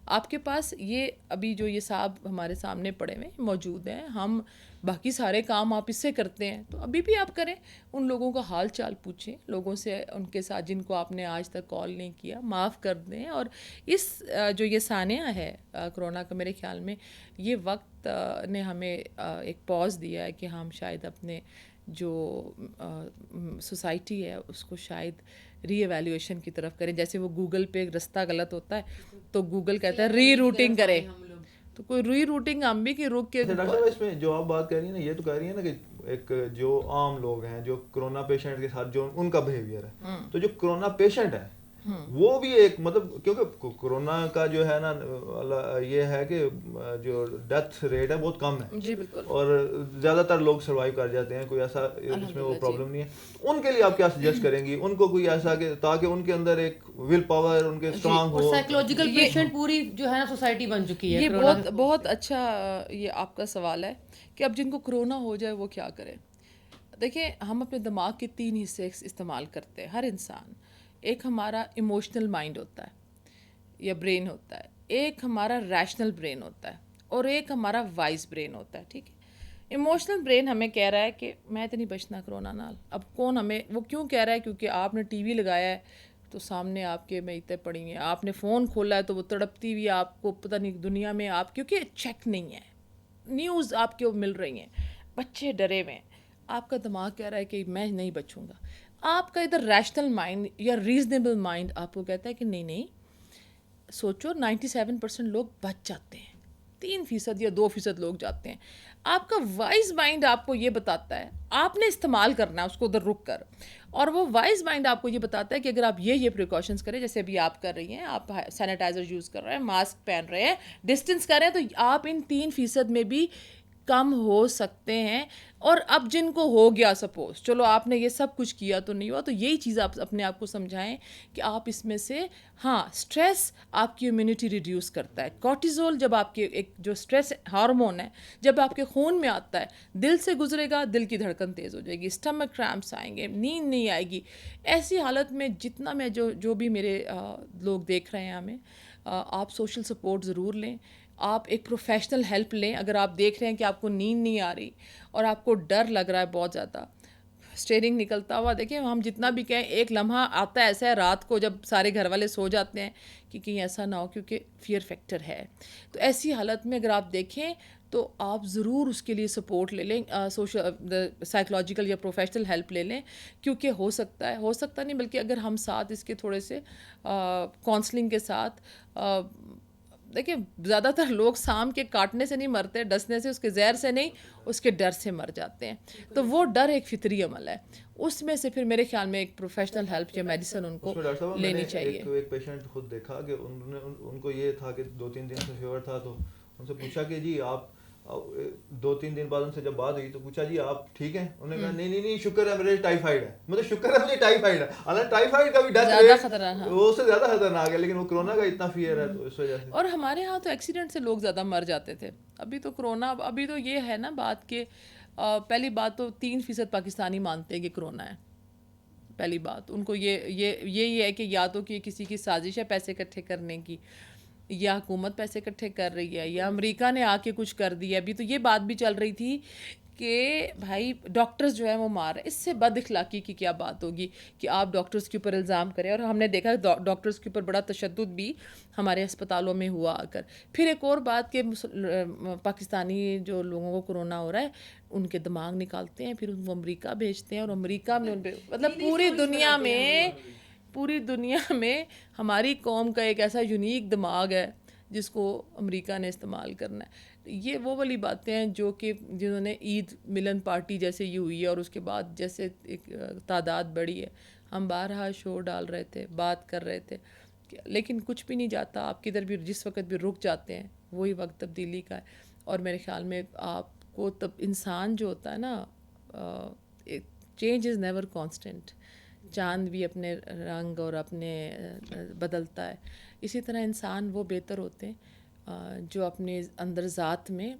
آپ کے پاس یہ ابھی جو یہ صاحب ہمارے سامنے پڑے ہوئے موجود ہیں, ہم باقی سارے کام آپ اس سے کرتے ہیں, تو ابھی بھی آپ کریں, ان لوگوں کا حال چال پوچھیں, لوگوں سے ان کے ساتھ جن کو آپ نے آج تک کال نہیں کیا معاف کر دیں. اور اس جو یہ ثانیہ ہے کرونا کا, میرے خیال میں یہ وقت نے ہمیں ایک پاز دیا ہے کہ ہم شاید اپنے جو سوسائٹی ہے اس کو شاید ری ایویلیویشن کی طرف کریں. جیسے وہ گوگل پہ رستہ غلط ہوتا ہے تو گوگل کہتا ہے ری روٹنگ کرے, تو کوئی ری روٹنگ ہم بھی کہ رک کے. ڈاکٹر صاحب اس میں جو آپ بات کر رہی ہیں نا, یہ تو کہہ رہی ہیں نا کہ ایک جو عام لوگ ہیں جو کرونا پیشنٹ کے ساتھ جو ان کا بیہیویئر ہے, تو جو کرونا پیشنٹ ہے وہ بھی ایک مطلب, کیونکہ کرونا کا جو ہے نا یہ ہے کہ جو ڈیتھ ریٹ ہے بہت کم ہے, جی بالکل, اور زیادہ تر لوگ سروائیو کر جاتے ہیں, کوئی ایسا اس میں وہ پرابلم نہیں ہے. ان کے لیے آپ کیا سجیسٹ کریں گی, ان کو کوئی ایسا کہ تاکہ ان کے اندر ایک ول پاور ان کے اسٹرانگ ہو. سائیکولوجیکل پیشنٹ پوری جو ہے نا سوسائٹی بن چکی ہے. یہ بہت اچھا یہ آپ کا سوال ہے کہ اب جن کو کرونا ہو جائے وہ کیا کریں. دیکھیں ہم اپنے دماغ کے 3 حصے استعمال کرتے ہیں ہر انسان. ایک ہمارا ایموشنل مائنڈ ہوتا ہے یا برین ہوتا ہے, ایک ہمارا ریشنل برین ہوتا ہے, اور ایک ہمارا وائز برین ہوتا ہے. ٹھیک ہے, ایموشنل برین ہمیں کہہ رہا ہے کہ میں تو نہیں بچنا کرونا نال. اب کون ہمیں وہ کیوں کہہ رہا ہے, کیونکہ آپ نے ٹی وی لگایا ہے تو سامنے آپ کے میتیں پڑی ہیں, آپ نے فون کھولا ہے تو وہ تڑپتی ہوئی آپ کو پتہ نہیں دنیا میں, آپ کیونکہ چیک نہیں ہے, نیوز آپ کو مل رہی ہیں, بچے ڈرے ہوئے ہیں, آپ کا دماغ کہہ رہا ہے کہ میں نہیں بچوں گا. آپ کا ادھر ریشنل مائنڈ یا ریزنیبل مائنڈ آپ کو کہتا ہے کہ نہیں سوچو 97% لوگ بچ جاتے ہیں, 3% یا 2% لوگ جاتے ہیں. آپ کا وائز مائنڈ آپ کو یہ بتاتا ہے, آپ نے استعمال کرنا ہے اس کو ادھر رک کر, اور وہ وائز مائنڈ آپ کو یہ بتاتا ہے کہ اگر آپ یہ پریکاشنز کریں, جیسے ابھی آپ کر رہی ہیں, آپ سینیٹائزر یوز کر رہے ہیں, ماسک پہن رہے ہیں, ڈسٹینس کر رہے ہیں, تو آپ ان 3% میں بھی کم ہو سکتے ہیں. اور اب جن کو ہو گیا سپوز, چلو آپ نے یہ سب کچھ کیا تو نہیں ہوا, تو یہی چیز آپ اپنے آپ کو سمجھائیں کہ آپ اس میں سے, ہاں اسٹریس آپ کی امیونٹی ریڈیوس کرتا ہے. کورٹیزول جب آپ کے ایک جو اسٹریس ہارمون ہے جب آپ کے خون میں آتا ہے, دل سے گزرے گا, دل کی دھڑکن تیز ہو جائے گی, اسٹمک کریمپس آئیں گے, نیند نہیں آئے گی. ایسی حالت میں جتنا میں جو بھی میرے لوگ دیکھ رہے ہیں ہمیں, آپ سوشل سپورٹ ضرور لیں. آپ ایک پروفیشنل ہیلپ لیں. اگر آپ دیکھ رہے ہیں کہ آپ کو نیند نہیں آ رہی اور آپ کو ڈر لگ رہا ہے بہت زیادہ, اسٹیئرنگ نکلتا ہوا, دیکھیں ہم جتنا بھی کہیں ایک لمحہ آتا ہے ایسا ہے رات کو جب سارے گھر والے سو جاتے ہیں کہ کہیں ایسا نہ ہو, کیونکہ فیئر فیکٹر ہے. تو ایسی حالت میں اگر آپ دیکھیں تو آپ ضرور اس کے لیے سپورٹ لے لیں, سائیکلوجیکل یا پروفیشنل ہیلپ لے لیں, کیونکہ ہو سکتا نہیں بلکہ اگر ہم ساتھ اس کے تھوڑے سے کاؤنسلنگ کے ساتھ, دیکھیں زیادہ تر لوگ سام کے کاٹنے سے نہیں مرتے, ڈسنے سے, اس کے زہر سے نہیں, اس کے ڈر سے مر جاتے ہیں. تو وہ ڈر ایک فطری عمل ہے, اس میں سے پھر میرے خیال میں ایک پروفیشنل ہیلپ یا میڈیسن ان کو لینی چاہیے. ایک پیشنٹ خود دیکھا کہ ان کو یہ تھا کہ 2-3 دن سے فیور تھا, تو ان سے پوچھا کہ جی آپ 2-3 دن بعد ان سے جب بات ہوئی تو پوچھا جی آپ ٹھیک ہیں؟ انہوں نے کہا نہیں شکر ہے میرے ٹائیفائڈ ہے. مطلب شکر ہے مجھے ٹائیفائڈ ہے, حالانکہ ٹائیفائڈ کا بھی ڈیتھ ریٹ وہ اس سے زیادہ خطرناک ہے, لیکن وہ کرونا کا اتنا فیئر ہے تو اس وجہ سے. اور ہمارے ہاں تو ایکسیڈنٹ سے لوگ زیادہ مر جاتے تھے. ابھی تو کرونا, ابھی تو یہ ہے نا بات کہ پہلی بات تو 3% پاکستانی مانتے ہیں کہ کرونا ہے. پہلی بات ان کو یہ ہے کہ یا تو کہ کسی کی سازش ہے پیسے اکٹھے کرنے کی, یا حکومت پیسے اکٹھے کر رہی ہے, یا امریکہ نے آ کے کچھ کر دیا. ابھی تو یہ بات بھی چل رہی تھی کہ بھائی ڈاکٹرز جو ہے وہ مار رہے. اس سے بد اخلاقی کی کیا بات ہوگی کہ آپ ڈاکٹرز کے اوپر الزام کریں. اور ہم نے دیکھا ڈاکٹرز کے اوپر بڑا تشدد بھی ہمارے اسپتالوں میں ہوا آ کر. پھر ایک اور بات کہ پاکستانی جو لوگوں کو کرونا ہو رہا ہے ان کے دماغ نکالتے ہیں, پھر ان کو امریکہ بھیجتے ہیں, اور امریکہ میں ان پہ مطلب پوری دنیا میں ہماری قوم کا ایک ایسا یونیک دماغ ہے جس کو امریکہ نے استعمال کرنا ہے. یہ وہ والی باتیں ہیں جو کہ جنہوں نے عید ملن پارٹی جیسے یہ ہوئی ہے, اور اس کے بعد جیسے ایک تعداد بڑھی ہے, ہم بارہا شو ڈال رہے تھے, بات کر رہے تھے, لیکن کچھ بھی نہیں جاتا. آپ کدھر بھی جس وقت بھی رک جاتے ہیں وہی وقت تبدیلی کا ہے. اور میرے خیال میں آپ کو تب انسان جو ہوتا ہے نا, چینج از نیور کانسٹنٹ. چاند بھی اپنے رنگ اور اپنے بدلتا ہے, اسی طرح انسان وہ بہتر ہوتے ہیں جو اپنے اندر ذات میں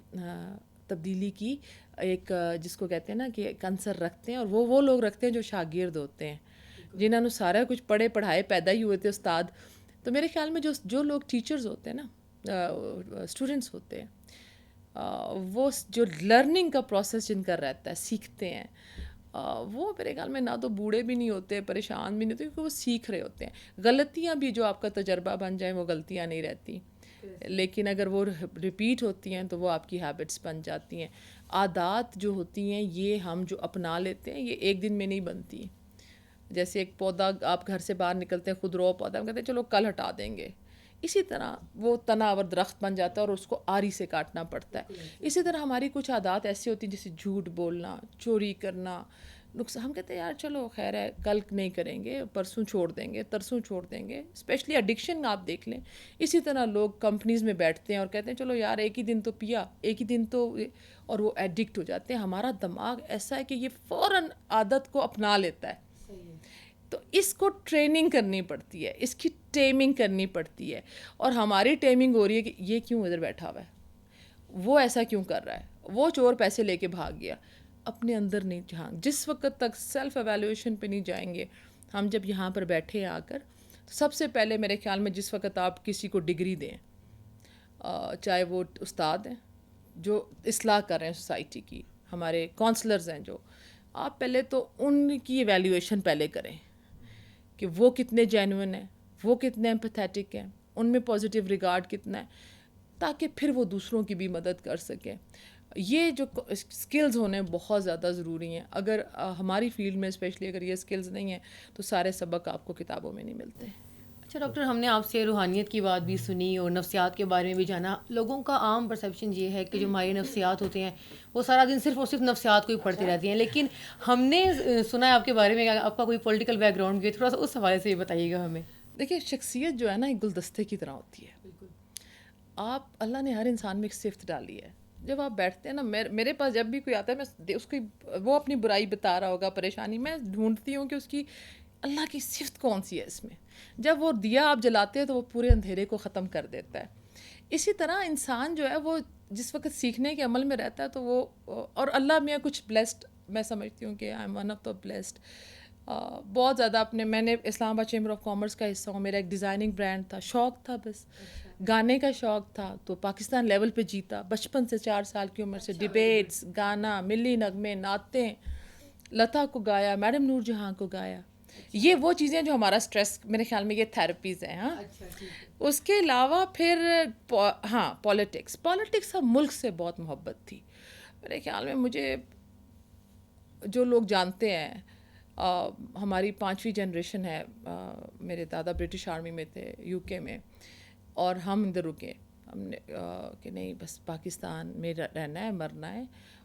تبدیلی کی ایک, جس کو کہتے ہیں نا کہ ایک عنصر رکھتے ہیں. اور وہ لوگ رکھتے ہیں جو شاگرد ہوتے ہیں, جنہوں نے سارا کچھ پڑھے پڑھائے پیدا ہی ہوئے تھے استاد. تو میرے خیال میں جو لوگ ٹیچرز ہوتے ہیں نا, اسٹوڈنٹس ہوتے ہیں, وہ جو لرننگ کا پروسیس جن کا رہتا ہے, سیکھتے ہیں, وہ میرے خیال میں نہ تو بوڑھے بھی نہیں ہوتے, پریشان بھی نہیں ہوتے, کیونکہ وہ سیکھ رہے ہوتے ہیں. غلطیاں بھی جو آپ کا تجربہ بن جائیں وہ غلطیاں نہیں رہتی, لیکن اگر وہ ریپیٹ ہوتی ہیں تو وہ آپ کی ہیبٹس بن جاتی ہیں. عادات جو ہوتی ہیں یہ ہم جو اپنا لیتے ہیں یہ ایک دن میں نہیں بنتی. جیسے ایک پودا, آپ گھر سے باہر نکلتے ہیں خود رو پودا, ہم کہتے ہیں چلو کل ہٹا دیں گے, اسی طرح وہ تناور درخت بن جاتا ہے اور اس کو آری سے کاٹنا پڑتا ہے. اسی طرح ہماری کچھ عادات ایسی ہوتی ہیں جیسے جھوٹ بولنا, چوری کرنا, نقصان. ہم کہتے ہیں یار چلو خیر ہے کل نہیں کریں گے, پرسوں چھوڑ دیں گے, ترسوں چھوڑ دیں گے. اسپیشلی ایڈکشن آپ دیکھ لیں. اسی طرح لوگ کمپنیز میں بیٹھتے ہیں اور کہتے ہیں چلو یار ایک ہی دن تو پیا, ایک ہی دن تو, اور وہ ایڈکٹ ہو جاتے ہیں. ہمارا دماغ ایسا ہے کہ یہ فوراً عادت کو اپنا لیتا ہے. تو اس کو ٹریننگ کرنی پڑتی ہے, اس کی ٹیمنگ کرنی پڑتی ہے. اور ہماری ٹیمنگ ہو رہی ہے کہ یہ کیوں ادھر بیٹھا ہوا ہے, وہ ایسا کیوں کر رہا ہے, وہ چور پیسے لے کے بھاگ گیا. اپنے اندر نہیں جھانک. جس وقت تک سیلف ایویلیویشن پہ نہیں جائیں گے ہم, جب یہاں پر بیٹھے آ کر, تو سب سے پہلے میرے خیال میں جس وقت آپ کسی کو ڈگری دیں, چاہے وہ استاد ہیں جو اصلاح کر رہے ہیں سوسائٹی کی, ہمارے کونسلرز ہیں جو, آپ پہلے تو ان کی ایویلیویشن پہلے کریں کہ وہ کتنے جینوئن ہیں, وہ کتنے ایمپیتھیٹک ہیں, ان میں پازیٹیو ریگارڈ کتنا ہے, تاکہ پھر وہ دوسروں کی بھی مدد کر سکیں. یہ جو اسکلز ہونے بہت زیادہ ضروری ہیں. اگر ہماری فیلڈ میں اسپیشلی اگر یہ اسکلز نہیں ہیں تو سارے سبق آپ کو کتابوں میں نہیں ملتے. اچھا ڈاکٹر, ہم نے آپ سے روحانیت کی بات بھی سنی اور نفسیات کے بارے میں بھی جانا. لوگوں کا عام پرسیپشن یہ ہے کہ جو ہمارے نفسیات ہوتے ہیں وہ سارا دن صرف اور صرف نفسیات کو ہی پڑھتی رہتی ہیں, لیکن ہم نے سنا ہے آپ کے بارے میں کہ آپ کا کوئی پولیٹیکل بیک گراؤنڈ بھی ہے, تھوڑا سا اس حوالے سے یہ بتائیے گا ہمیں. دیکھیے شخصیت جو ہے نا ایک گلدستے کی طرح ہوتی ہے. آپ, اللہ نے ہر انسان میں ایک صفت ڈالی ہے جب آپ بیٹھتے ہیں نا, میرے پاس جب بھی کوئی آتا ہے, میں اس کی وہ اپنی برائی بتا رہا ہوگا, پریشانی, میں ڈھونڈتی ہوں کہ اس کی اللہ کی صفت کون سی ہے اس میں. جب وہ دیا آپ جلاتے ہیں تو وہ پورے اندھیرے کو ختم کر دیتا ہے. اسی طرح انسان جو ہے وہ جس وقت سیکھنے کے عمل میں رہتا ہے تو وہ, اور اللہ میں کچھ بلیسڈ میں سمجھتی ہوں کہ I am one of the blessed. بہت زیادہ میں نے اسلام آباد چیمبر آف کامرس کا حصہ ہوں, میرا ایک ڈیزائننگ برانڈ تھا, شوق تھا, بس گانے کا شوق تھا, تو پاکستان لیول پہ جیتا بچپن سے, 4 سال کی عمر سے, ڈبیٹس, گانا, ملی نغمے, نعتیں, لتا کو گایا, میڈم نور جہاں کو گایا. یہ وہ چیزیں جو ہمارا اسٹریس, میرے خیال میں یہ تھیراپیز ہیں. ہاں, اس کے علاوہ پھر ہاں پالیٹکس اب ملک سے بہت محبت تھی میرے خیال میں. مجھے جو لوگ جانتے ہیں, ہماری 5ویں جنریشن ہے, میرے دادا برٹش آرمی میں تھے UK میں, اور ہم ادھر رکے, ہم نے کہ نہیں بس پاکستان میں رہنا ہے, مرنا ہے.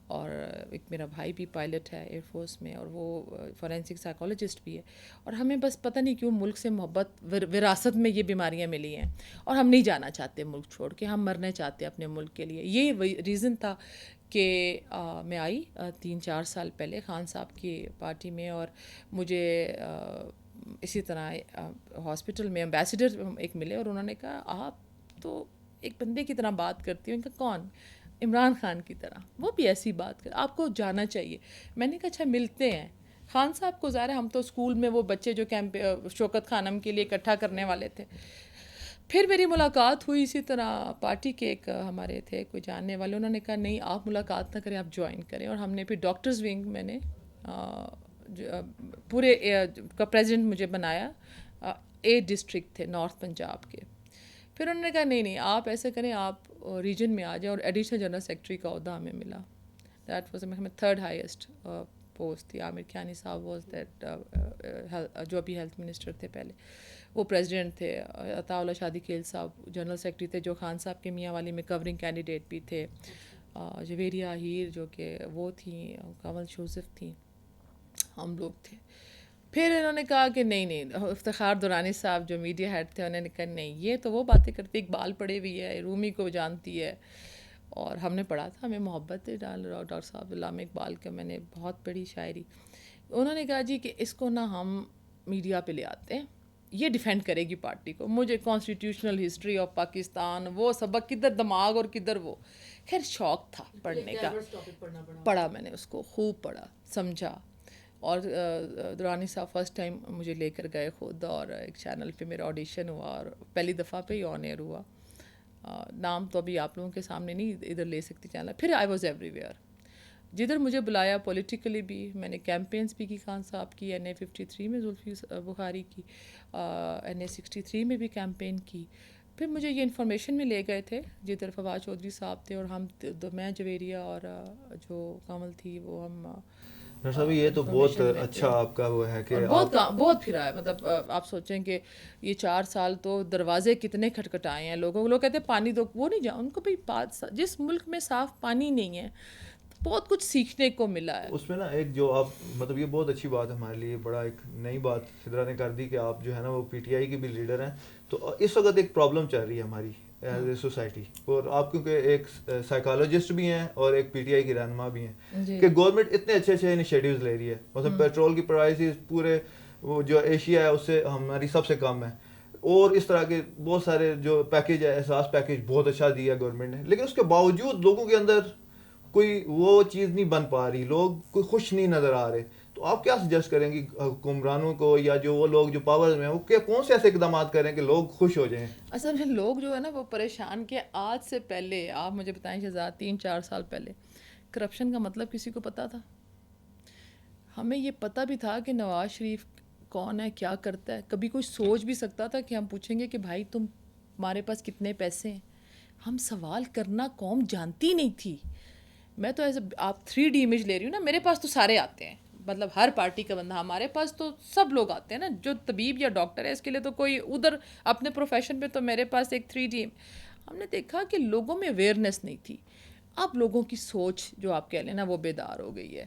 اور ایک میرا بھائی بھی پائلٹ ہے ایئر فورس میں, اور وہ فورینسک سائیکالوجسٹ بھی ہے. اور ہمیں بس پتہ نہیں کیوں ملک سے محبت, وراثت میں یہ بیماریاں ملی ہیں, اور ہم نہیں جانا چاہتے ملک چھوڑ کے, ہم مرنا چاہتے ہیں اپنے ملک کے لیے. یہ ریزن تھا کہ میں آئی 3-4 سال پہلے خان صاحب کی پارٹی میں, اور مجھے اسی طرح ہاسپٹل میں ایمبیسڈر ایک ملے, اور انہوں نے کہا آپ تو ایک بندے کی طرح بات کرتی ہوں. ان کا کون؟ عمران خان کی طرح, وہ بھی ایسی بات کر, آپ کو جانا چاہیے. میں نے کہا اچھا ملتے ہیں. خان صاحب کو ظاہر ہے ہم تو اسکول میں وہ بچے جو شوکت خانم کے لیے اکٹھا کرنے والے تھے. پھر میری ملاقات ہوئی اسی طرح, پارٹی کے ایک ہمارے تھے کوئی جاننے والے, انہوں نے کہا نہیں آپ ملاقات نہ کریں, آپ جوائن کریں. اور ہم نے پھر ڈاکٹرز ونگ میں نے پورے کا پریزیڈنٹ مجھے بنایا. 8 ڈسٹرکٹ تھے نارتھ پنجاب کے. پھر انہوں نے کہا نہیں آپ ایسے کریں, آپ ریجن میں آ جائیں, اور ایڈیشنل جنرل سیکرٹری کا عہدہ ہمیں ملا. دیٹ واز ہمیں 3rd ہائیسٹ پوسٹ تھی. عامر کھیانی صاحب واز دیٹ, جو ابھی ہیلتھ منسٹر تھے پہلے, وہ پریزیڈنٹ تھے. عطا اللہ شادی کھیل صاحب جنرل سیکرٹری تھے, جو خان صاحب کے میاں والی میں کورنگ کینڈیڈیٹ بھی تھے. جویریہ ہیر جو کہ وہ تھیں, کمل یوسف تھیں, ہم لوگ تھے. پھر انہوں نے کہا کہ نہیں افتخار درانی صاحب جو میڈیا ہیڈ تھے, انہوں نے کہا نہیں یہ تو وہ باتیں کرتی, اقبال پڑھی ہوئی ہے, رومی کو جانتی ہے, اور ہم نے پڑھا تھا, ہمیں محبت ہے ڈاکٹر صاحب علامہ اقبال کا, میں نے بہت پڑھی شاعری. انہوں نے کہا جی کہ اس کو نہ ہم میڈیا پہ لے آتے ہیں, یہ ڈیفینڈ کرے گی پارٹی کو. مجھے کانسٹیٹیوشنل ہسٹری آف پاکستان وہ سبق کدھر دماغ اور کدھر وہ, خیر شوق تھا پڑھنے کا, پڑھا میں نے اس کو, خوب پڑھا, سمجھا. اور درانی صاحب فرسٹ ٹائم مجھے لے کر گئے خود, اور ایک چینل پہ میرا آڈیشن ہوا, اور پہلی دفعہ پہ ہی آن ایئر ہوا. نام تو ابھی آپ لوگوں کے سامنے نہیں ادھر لے سکتی چینل. پھر آئی واز ایوری ویئر, جدھر مجھے بلایا پولیٹیکلی بھی. میں نے کیمپینس بھی کی خان صاحب کی, NA 53 میں زلفی بخاری کی, NA 63 میں بھی کیمپین کی. پھر مجھے یہ انفارمیشن میں لے گئے تھے جدھر فواد چودھری صاحب تھے, اور ہم میں جویریہ اور جو کمل تھی وہ ہم. صاحب یہ تو بہت اچھا آپ کا وہ ہے کہ بہت پھرا ہے. مطلب آپ سوچیں کہ یہ 4 سال تو دروازے کتنے کھٹکھٹائے ہیں لوگوں. لوگ کہتے ہیں پانی دو, وہ نہیں ان کو بھائی جس ملک میں صاف پانی نہیں ہے بہت کچھ سیکھنے کو ملا ہے. اس میں نا ایک جو آپ مطلب یہ بہت اچھی بات ہے ہمارے لیے, بڑا ایک نئی بات سدرا نے کر دی کہ آپ جو ہے نا وہ PTI کی بھی لیڈر ہیں. تو اس وقت ایک پرابلم چل رہی ہے ہماری ایز اے سوسائٹی, اور آپ کیونکہ ایک سائیکالوجسٹ بھی ہیں اور ایک PTI کی رہنما بھی ہیں, کہ گورنمنٹ اتنے اچھے انیشیٹیوز لے رہی ہے. مثلا پیٹرول کی پرائسز پورے وہ جو ایشیا ہے اس سے ہماری سب سے کم ہے, اور اس طرح کے بہت سارے جو پیکیج ہے, احساس پیکیج بہت اچھا دیا گورنمنٹ نے. لیکن اس کے باوجود لوگوں کے اندر کوئی وہ چیز نہیں بن پا رہی, لوگ کوئی خوش نہیں نظر آ رہے. تو آپ کیا سجیسٹ کریں گی حکمرانوں کو, یا جو وہ لوگ جو پاور میں ہیں, وہ کون سے ایسے اقدامات کریں کہ لوگ خوش ہو جائیں؟ اصل میں لوگ جو ہے نا وہ پریشان کہ آج سے پہلے آپ مجھے بتائیں شہزاد 3-4 سال پہلے کرپشن کا مطلب کسی کو پتا تھا؟ ہمیں یہ پتہ بھی تھا کہ نواز شریف کون ہے, کیا کرتا ہے. کبھی کوئی سوچ بھی سکتا تھا کہ ہم پوچھیں گے کہ بھائی تمہارے پاس کتنے پیسے ہیں؟ ہم سوال کرنا قوم جانتی نہیں تھی. میں تو ایسے آپ 3D امیج لے رہی ہوں نا, میرے پاس تو سارے آتے ہیں, مطلب ہر پارٹی کا بندہ, ہمارے پاس تو سب لوگ آتے ہیں نا. جو طبیب یا ڈاکٹر ہے اس کے لیے تو کوئی ادھر اپنے پروفیشن پہ, تو میرے پاس ایک 3D. ہم نے دیکھا کہ لوگوں میں اویئرنیس نہیں تھی. اب لوگوں کی سوچ جو آپ کہہ لیں نا وہ بیدار ہو گئی ہے.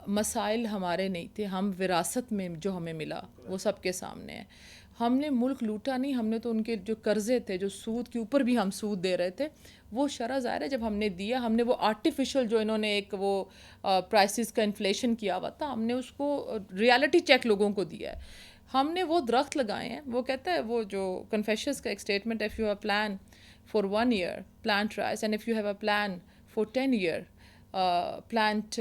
مسائل ہمارے نہیں تھے, ہم وراثت میں جو ہمیں ملا وہ سب کے سامنے ہے. ہم نے ملک لوٹا نہیں, ہم نے تو ان کے جو قرضے تھے, جو سود کے اوپر بھی ہم سود دے رہے تھے, وہ شرح ظاہر ہے جب ہم نے دیا, ہم نے وہ آرٹیفیشل جو انہوں نے ایک وہ پرائسز کا انفلیشن کیا ہوا تھا, ہم نے اس کو ریالٹی چیک لوگوں کو دیا ہے. ہم نے وہ درخت لگائے ہیں, وہ کہتا ہے وہ جو کنفیشنز کا ایک statement, if you have a plan for 1 year plant rice, and if you have a plan for 10 year plant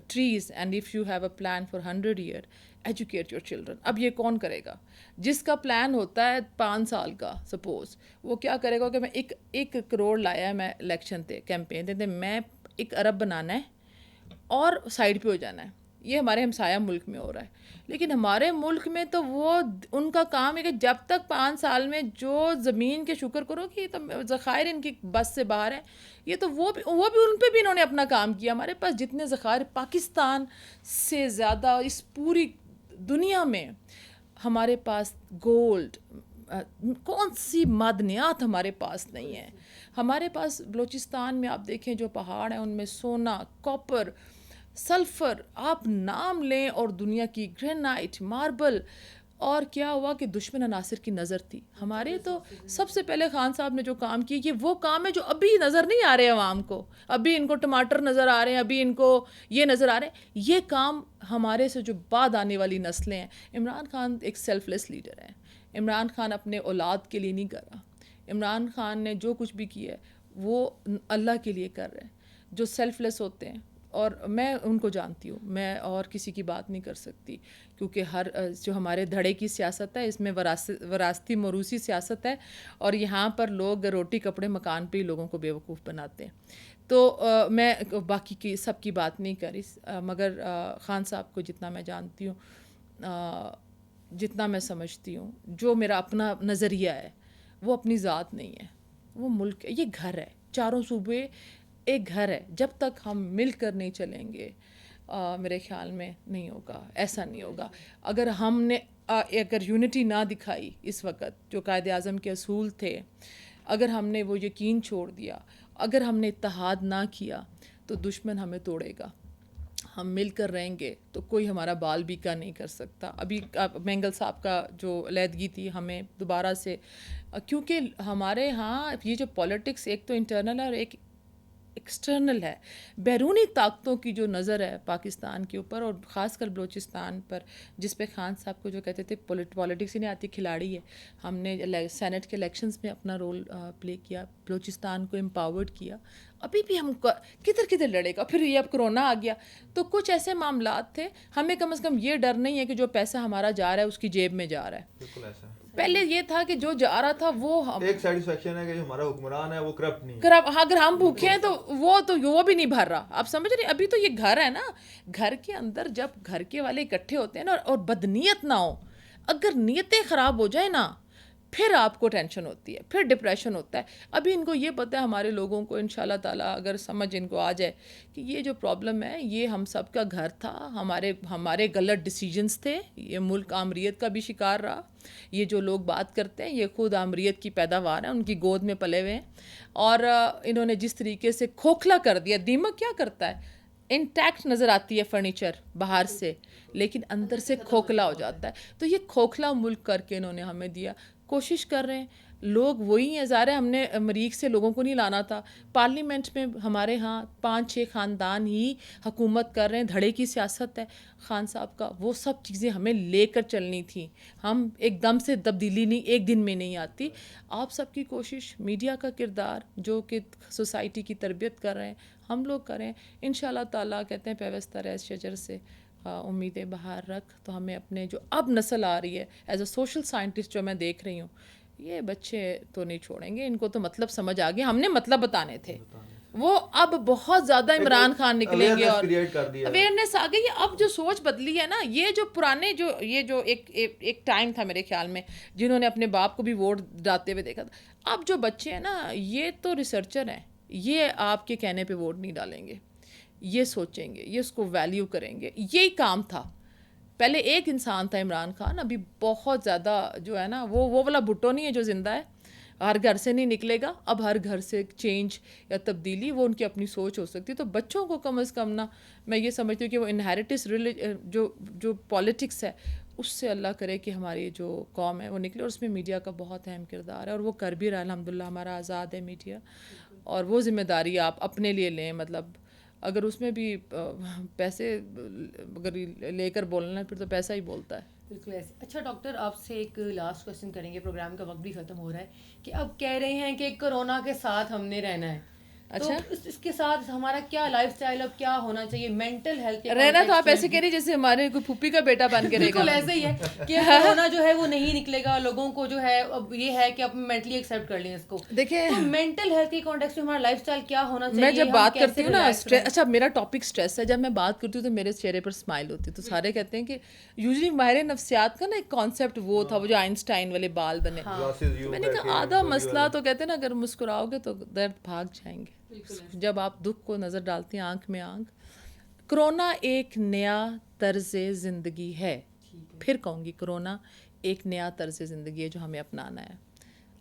trees, and if you have a plan for 100 year educate your children. اب یہ کون کرے گا؟ جس کا plan ہوتا ہے 5 سال کا سپوز, وہ کیا کرے گا کہ میں 1 کروڑ لایا ہے, میں الیکشن تھے کیمپین تھے, میں 1 ارب بنانا ہے اور سائڈ پہ ہو جانا ہے. یہ ہمارے ہمسایہ ملک میں ہو رہا ہے. لیکن ہمارے ملک میں تو وہ ان کا کام ہے کہ جب تک 5 سال میں جو زمین کے شکر کرو کہ تو ذخائر ان کی بس سے باہر ہیں, یہ تو وہ بھی ان پہ بھی انہوں نے اپنا کام کیا. ہمارے پاس جتنے ذخائر پاکستان سے زیادہ اس پوری دنیا میں, ہمارے پاس گولڈ, کون سی معدنیات ہمارے پاس نہیں ہیں. ہمارے پاس بلوچستان میں آپ دیکھیں جو پہاڑ ہیں ان میں سونا, کاپر, سلفر, آپ نام لیں, اور دنیا کی گرینائٹ, ماربل. اور کیا ہوا کہ دشمن عناصر کی نظر تھی ہمارے. تو سب سے پہلے خان صاحب نے جو کام کی, یہ وہ کام ہے جو ابھی نظر نہیں آ رہے عوام کو. ابھی ان کو ٹماٹر نظر آ رہے ہیں, ابھی ان کو یہ نظر آ رہے ہیں. یہ کام ہمارے سے جو بعد آنے والی نسلیں ہیں. عمران خان ایک سیلف لیس لیڈر ہے. عمران خان اپنے اولاد کے لیے نہیں کر رہا. عمران خان نے جو کچھ بھی کیا ہے وہ اللہ کے لیے کر رہے ہیں. جو سیلف لیس ہوتے ہیں, اور میں ان کو جانتی ہوں, میں اور کسی کی بات نہیں کر سکتی, کیونکہ ہر جو ہمارے دھڑے کی سیاست ہے اس میں وراثتی موروثی سیاست ہے, اور یہاں پر لوگ روٹی کپڑے مکان پہ ہی لوگوں کو بیوقوف بناتے ہیں. تو میں باقی کی سب کی بات نہیں کری, مگر خان صاحب کو جتنا میں جانتی ہوں, جتنا میں سمجھتی ہوں, جو میرا اپنا نظریہ ہے وہ اپنی ذات نہیں ہے, وہ ملک ہے, یہ گھر ہے. 4 صوبے ایک گھر ہے. جب تک ہم مل کر نہیں چلیں گے میرے خیال میں نہیں ہوگا, ایسا نہیں ہوگا. اگر ہم نے یونٹی نہ دکھائی اس وقت, جو قائد اعظم کے اصول تھے, اگر ہم نے وہ یقین چھوڑ دیا, اگر ہم نے اتحاد نہ کیا, تو دشمن ہمیں توڑے گا. ہم مل کر رہیں گے تو کوئی ہمارا بال بیکا نہیں کر سکتا. ابھی مینگل صاحب کا جو علیحدگی تھی, ہمیں دوبارہ سے, کیونکہ ہمارے ہاں یہ جو پالیٹکس ایک تو انٹرنل ہے اور ایک ایکسٹرنل ہے. بیرونی طاقتوں کی جو نظر ہے پاکستان کے اوپر, اور خاص کر بلوچستان پر, جس پہ خان صاحب کو جو کہتے تھے پالیٹکس ہی نہیں آتی, کھلاڑی ہے. ہم نے سینٹ کے الیکشنز میں اپنا رول پلے کیا, بلوچستان کو امپاورڈ کیا. ابھی بھی ہم کدھر لڑے گا. پھر یہ اب کرونا آ گیا, تو کچھ ایسے معاملات تھے. ہمیں کم از کم یہ ڈر نہیں ہے کہ جو پیسہ ہمارا جا رہا ہے اس کی جیب میں جا رہا ہے. بالکل ایسا. پہلے یہ تھا کہ جو جا رہا تھا وہ ایک سیٹسفیکشن ہے کہ جو ہمارا حکمران ہے وہ کرپٹ نہیں. اگر ہم بھوکے ہیں تو وہ بھی نہیں بھر رہا. آپ سمجھ رہے ہیں, ابھی تو یہ گھر ہے نا, گھر کے اندر جب گھر کے والے اکٹھے ہوتے ہیں نا, اور بدنیت نہ ہو, اگر نیتیں خراب ہو جائیں نا, پھر آپ کو ٹینشن ہوتی ہے, پھر ڈپریشن ہوتا ہے. ابھی ان کو یہ پتہ ہے, ہمارے لوگوں کو انشاءاللہ تعالیٰ اگر سمجھ ان کو آ جائے کہ یہ جو پرابلم ہے یہ ہم سب کا گھر تھا, ہمارے غلط ڈیسیجنز تھے, یہ ملک آمریت کا بھی شکار رہا. یہ جو لوگ بات کرتے ہیں یہ خود آمریت کی پیداوار ہیں, ان کی گود میں پلے ہوئے ہیں. اور انہوں نے جس طریقے سے کھوکھلا کر دیا. دیمک کیا کرتا ہے, انٹیکٹ نظر آتی ہے فرنیچر باہر سے, لیکن اندر سے کھوکھلا ہو جاتا ہے. تو یہ کھوکھلا ملک کر کے انہوں نے ہمیں دیا. کوشش کر رہے ہیں لوگ وہی ہیں. ظاہر ہے ہم نے مریخ سے لوگوں کو نہیں لانا تھا. پارلیمنٹ میں ہمارے ہاں 5-6 خاندان ہی حکومت کر رہے ہیں, دھڑے کی سیاست ہے خان صاحب کا. وہ سب چیزیں ہمیں لے کر چلنی تھیں. ہم ایک دم سے تبدیلی نہیں ایک دن میں نہیں آتی. آپ سب کی کوشش, میڈیا کا کردار جو کہ سوسائٹی کی تربیت کر رہے ہیں, ہم لوگ کریں انشاءاللہ تعالیٰ. کہتے ہیں پیوستہ رہ شجر سے امیدیں باہر رکھ. تو ہمیں اپنے جو اب نسل آ رہی ہے, ایز اے سوشل سائنٹسٹ جو میں دیکھ رہی ہوں, یہ بچے تو نہیں چھوڑیں گے. ان کو تو مطلب سمجھ آ گیا, ہم نے مطلب بتانے تھے. وہ اب بہت زیادہ عمران خان نکلیں گے اور اویئرنیس آ گئی. اب جو سوچ بدلی ہے نا, یہ جو پرانے یہ جو ایک ٹائم تھا میرے خیال میں جنہوں نے اپنے باپ کو بھی ووٹ ڈالتے ہوئے دیکھا تھا. اب جو بچے ہیں نا, یہ تو ریسرچر ہیں, یہ آپ کے کہنے پہ ووٹ نہیں ڈالیں گے, یہ سوچیں گے, یہ اس کو ویلیو کریں گے. یہی کام تھا. پہلے ایک انسان تھا عمران خان, ابھی بہت زیادہ جو ہے نا وہ والا بھٹو نہیں ہے جو زندہ ہے, ہر گھر سے نہیں نکلے گا. اب ہر گھر سے چینج یا تبدیلی وہ ان کی اپنی سوچ ہو سکتی. تو بچوں کو کم از کم نا, میں یہ سمجھتی ہوں کہ وہ انہیریٹس جو پالیٹکس ہے اس سے اللہ کرے کہ ہماری جو قوم ہے وہ نکلے, اور اس میں میڈیا کا بہت اہم کردار ہے, اور وہ کر بھی رہا ہے الحمدللہ. ہمارا آزاد ہے میڈیا, اور وہ ذمہ داری آپ اپنے لیے لیں. مطلب اگر اس میں بھی پیسے اگر لے کر بولنا ہے پھر تو پیسہ ہی بولتا ہے. بالکل ایسے. اچھا ڈاکٹر, آپ سے ایک لاسٹ کویشچن کریں گے, پروگرام کا وقت بھی ختم ہو رہا ہے, کہ اب کہہ رہے ہیں کہ کرونا کے ساتھ ہم نے رہنا ہے. اچھا, اس کے ساتھ ہمارا کیا لائف اسٹائل اب کیا ہونا چاہیے مینٹل ہیلتھ رہنا؟ تو آپ ایسے کہہ رہی جیسے ہمارے کوئی پھوپھی کا بیٹا بن کے رہے گا. بالکل ایسے ہی ہے کہ کرونا جو ہے وہ نہیں نکلے گا, لوگوں کو جو ہے اب یہ ہے کہ اب مینٹلی ایکسیپٹ کر لیں اس کو. دیکھیں مینٹل ہیلتھ کے کانٹیکسٹ میں ہمارا لائف اسٹائل کیا ہونا چاہیے. میں جب بات کرتی ہوں نا اچھا میرا ٹاپک اسٹریس ہے, جب میں بات کرتی ہوں تو میرے چہرے پر اسمائل ہوتی ہے. تو سارے کہتے ہیں کہ یوزلی ماہر نفسیات کا نا ایک کانسیپٹ وہ تھا, وہ جو آئنسٹائن والے بال بنے. میں نے کہا آدھا مسئلہ تو کہتے ہیں نا اگر مسکراؤ گے تو درد بھاگ جائیں گے. جب آپ دکھ کو نظر ڈالتے ہیں آنکھ میں آنکھ. کرونا ایک نیا طرز زندگی ہے. پھر کہوں گی کرونا ایک نیا طرز زندگی ہے جو ہمیں اپنانا ہے.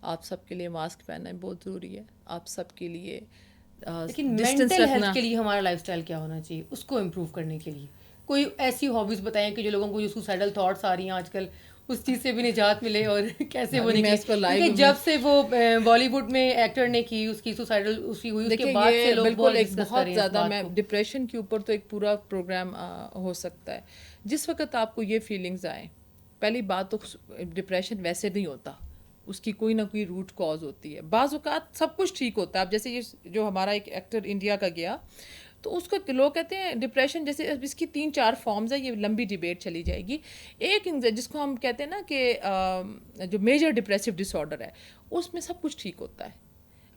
آپ سب کے لیے ماسک پہننا بہت ضروری ہے. آپ سب کے لیے لیکن مینٹل ہیلتھ کے لیے ہمارا لائف اسٹائل کیا ہونا چاہیے, اس کو امپروو کرنے کے لیے کوئی ایسی ہابیز بتائیں کہ جو لوگوں کو جو سوسائڈل تھاٹس آ رہی ہیں آج کل اس چیز سے بھی نجات ملے, اور کیسے وہ نکلے. جب سے وہ بالی ووڈ میں ایکٹر نے کی اس کی سوسائڈل اسی ہوئی, اس کے بعد سے لوگ بالکل ایک بہت زیادہ, میں ڈپریشن کے اوپر تو ایک پورا پروگرام ہو سکتا ہے. جس وقت آپ کو یہ فیلنگز آئیں, پہلی بات تو ڈپریشن ویسے نہیں ہوتا, اس کی کوئی نہ کوئی روٹ کاز ہوتی ہے. بعض اوقات سب کچھ ٹھیک ہوتا ہے. اب جیسے یہ جو ہمارا ایک ایکٹر انڈیا کا گیا, تو اس کو لوگ کہتے ہیں ڈپریشن, جیسے اس کی 3-4 فارمز ہیں, یہ لمبی ڈیبیٹ چلی جائے گی. ایک جس کو ہم کہتے ہیں نا کہ جو میجر ڈپریسو ڈس آرڈر ہے, اس میں سب کچھ ٹھیک ہوتا ہے,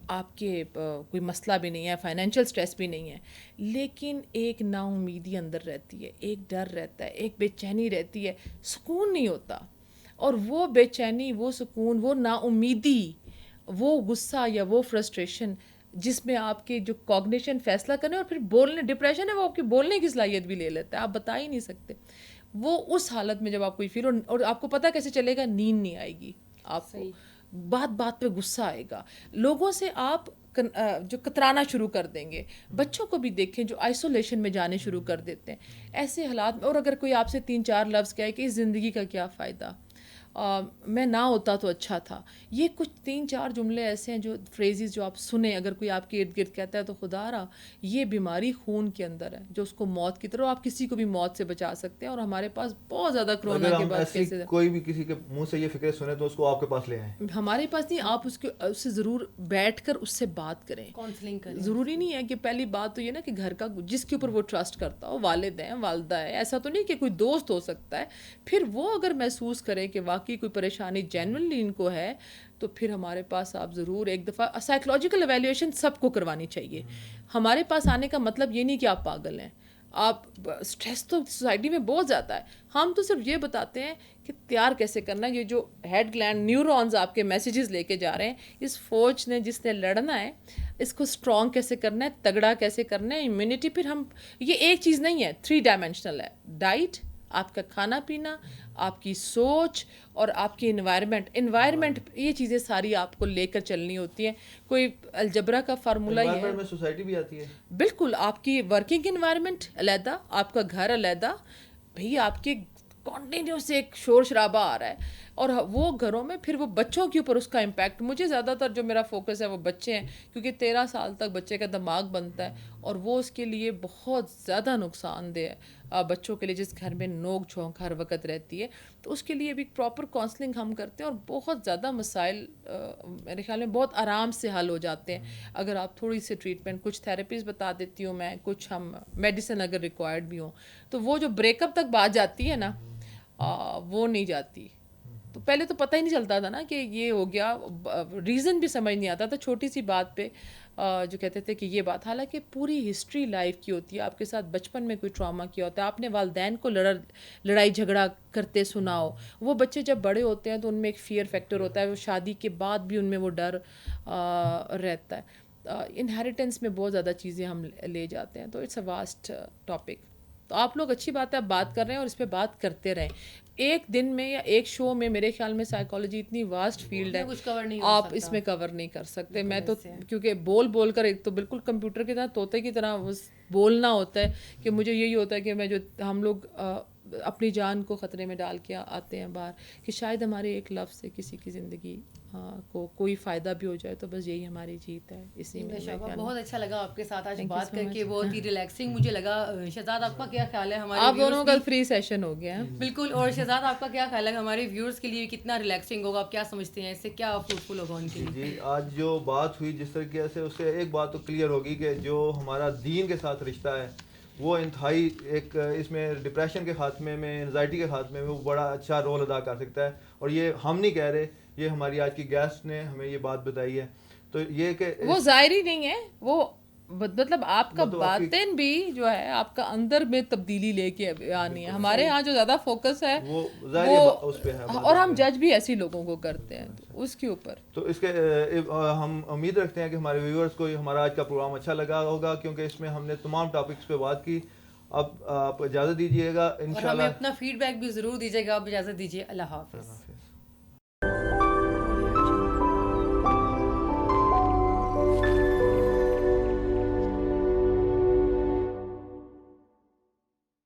آپ کے کوئی مسئلہ بھی نہیں ہے, فائنینشیل اسٹریس بھی نہیں ہے, لیکن ایک نا امیدی اندر رہتی ہے, ایک ڈر رہتا ہے, ایک بے چینی رہتی ہے, سکون نہیں ہوتا. اور وہ بے چینی, وہ سکون, وہ نا امیدی, وہ غصہ یا وہ فرسٹریشن جس میں آپ کی جو کوگنیشن فیصلہ کرنے اور پھر بولنے, ڈپریشن ہے وہ آپ کی بولنے کی صلاحیت بھی لے لیتا ہے, آپ بتا ہی نہیں سکتے. وہ اس حالت میں جب آپ کوئی فیل, اور آپ کو پتہ کیسے چلے گا, نیند نہیں آئے گی آپ کو, بات بات پہ غصہ آئے گا, لوگوں سے آپ جو کترانا شروع کر دیں گے. بچوں کو بھی دیکھیں جو آئسولیشن میں جانے شروع کر دیتے ہیں ایسے حالات میں. اور اگر کوئی آپ سے 3-4 لفظ کہے کہ اس زندگی کا کیا فائدہ, میں نہ ہوتا تو اچھا تھا, یہ کچھ 3-4 جملے ایسے ہیں جو فریزز جو آپ سنیں, اگر کوئی آپ کے ارد گرد کہتا ہے تو خدا را یہ بیماری خون کے اندر ہے جو اس کو موت کی طرح, آپ کسی کو بھی موت سے بچا سکتے ہیں. اور ہمارے پاس بہت زیادہ کرونا کے بعد کیسے کوئی بھی کسی کے منہ سے یہ فکریں سنیں تو اس کو آپ کے پاس لے آئیں. ہمارے پاس نہیں, آپ اس سے ضرور بیٹھ کر اس سے بات کریں, کاؤنسلنگ کریں. ضروری نہیں ہے کہ پہلی بات تو یہ نا کہ گھر کا جس کے اوپر وہ ٹرسٹ کرتا ہو, والد ہیں, والدہ ہے, ایسا تو نہیں کہ کوئی دوست ہو سکتا ہے. پھر وہ اگر محسوس کرے کہ واقعی کوئی پریشانی جینوئنلی ان کو ہے, تو پھر ہمارے پاس آپ ضرور ایک دفعہ سائیکولوجیکل ایویلیویشن سب کو کروانی چاہیے. ہمارے پاس آنے کا مطلب یہ نہیں کہ آپ پاگل ہیں. آپ اسٹریس تو سوسائٹی میں بہت زیادہ ہے, ہم تو صرف یہ بتاتے ہیں کہ تیار کیسے کرنا ہے. یہ جو ہیڈ گلینڈ نیورونز آپ کے میسیجز لے کے جا رہے ہیں, اس فوج نے جس نے لڑنا ہے اس کو اسٹرانگ کیسے کرنا ہے, تگڑا کیسے کرنا ہے, امیونٹی. پھر ہم یہ ایک چیز نہیں ہے, 3 ڈائمینشنل ہے. ڈائٹ, آپ کا کھانا پینا, آپ کی سوچ اور آپ کی انوائرمنٹ, یہ چیزیں ساری آپ کو لے کر چلنی ہوتی ہیں. کوئی الجبرا کا فارمولہ یہ ہے, سوسائٹی بھی آتی ہے. بالکل آپ کی ورکنگ انوائرمنٹ علیحدہ, آپ کا گھر علیحدہ. بھئی آپ کے کنٹینیوس ایک شور شرابہ آ رہا ہے, اور وہ گھروں میں پھر وہ بچوں کے اوپر اس کا امپیکٹ. مجھے زیادہ تر جو میرا فوکس ہے وہ بچے ہیں, کیونکہ 13 سال تک بچے کا دماغ بنتا ہے, اور وہ اس کے لیے بہت زیادہ نقصان دہ ہے. بچوں کے لیے جس گھر میں نوک جھونک ہر وقت رہتی ہے, تو اس کے لیے بھی پراپر کاؤنسلنگ ہم کرتے ہیں, اور بہت زیادہ مسائل میرے خیال میں بہت آرام سے حل ہو جاتے ہیں اگر آپ تھوڑی سی ٹریٹمنٹ. کچھ تھیراپیز بتا دیتی ہوں میں, کچھ ہم میڈیسن اگر ریکوائرڈ بھی ہوں. تو وہ جو بریک اپ تک بات جاتی ہے نا, وہ نہیں جاتی. تو پہلے تو پتہ ہی نہیں چلتا تھا نا کہ یہ ہو گیا, ریزن بھی سمجھ نہیں آتا تھا چھوٹی سی بات پہ جو کہتے تھے کہ یہ بات, حالانکہ پوری ہسٹری لائف کی ہوتی ہے. آپ کے ساتھ بچپن میں کوئی ٹراما کیا ہوتا ہے, آپ نے والدین کو لڑائی جھگڑا کرتے سنا ہو, وہ بچے جب بڑے ہوتے ہیں تو ان میں ایک فیئر فیکٹر ہوتا ہے, وہ شادی کے بعد بھی ان میں وہ ڈر رہتا ہے. انہیریٹنس میں بہت زیادہ چیزیں ہم لے جاتے ہیں. تو اٹس اے واسٹ ٹاپک. تو آپ لوگ اچھی بات ہے آپ بات کر رہے ہیں, اور اس پہ بات کرتے رہیں. ایک دن میں یا ایک شو میں میرے خیال میں سائیکالوجی اتنی واسٹ فیلڈ ہے, آپ اس میں کور نہیں کر سکتے. میں تو کیونکہ بول کر ایک تو بالکل کمپیوٹر کی طرح, طوطے کی طرح بولنا ہوتا ہے کہ مجھے یہی ہوتا ہے کہ میں جو ہم لوگ اپنی جان کو خطرے میں ڈال کے آتے ہیں باہر کہ شاید ہمارے ایک لفظ سے کسی کی زندگی کو کوئی فائدہ بھی ہو جائے تو بس یہی ہماری جیت ہے. اسی میں بہت اچھا لگا آپ کے ساتھ آج بات کر کے, بہت ہی ریلیکسنگ مجھے لگا. شہزاد آپ کا کیا خیال ہے ہمارے آپ دونوں کا فری سیشن ہو گیا ہے؟ بالکل. اور شہزاد آپ کا کیا خیال ہے ہمارے ویورز کے لیے کتنا ریلیکسنگ ہوگا, آپ کیا سمجھتے ہیں اس سے کیا فروٹفل ہوگا ان کے لیے؟ جی آج جو بات ہوئی جس طریقے سے, اس سے ایک بات تو کلیئر ہوگی کہ جو ہمارا دین کے ساتھ رشتہ ہے وہ انتہائی ایک اس میں ڈپریشن کے خاتمے میں, انزائٹی کے خاتمے میں وہ بڑا اچھا رول ادا کر سکتا ہے. اور یہ ہم نہیں کہہ رہے, یہ ہماری آج کی گیسٹ نے ہمیں یہ بات بتائی ہے. تو یہ کہ وہ ظاہری نہیں ہے, وہ مطلب آپ کا باطن بھی جو ہے آپ کا اندر میں تبدیلی لے کے آنی ہے. ہمارے ہاں جو زیادہ فوکس ہے وہ اس پہ ہے, اور ہم جج بھی ایسی لوگوں کو کرتے ہیں اس کے اوپر. تو اس کے ہم امید رکھتے ہیں کہ ہمارے ویورز کو ہمارا آج کا پروگرام اچھا لگا ہوگا, کیونکہ اس میں ہم نے تمام ٹاپکس پہ بات کی. اب آپ اجازت دیجیے گا انشاءاللہ, اور ہمیں اپنا فیڈ بیک بھی ضرور دیجیے گا. آپ اجازت دیجیے, اللہ حافظ.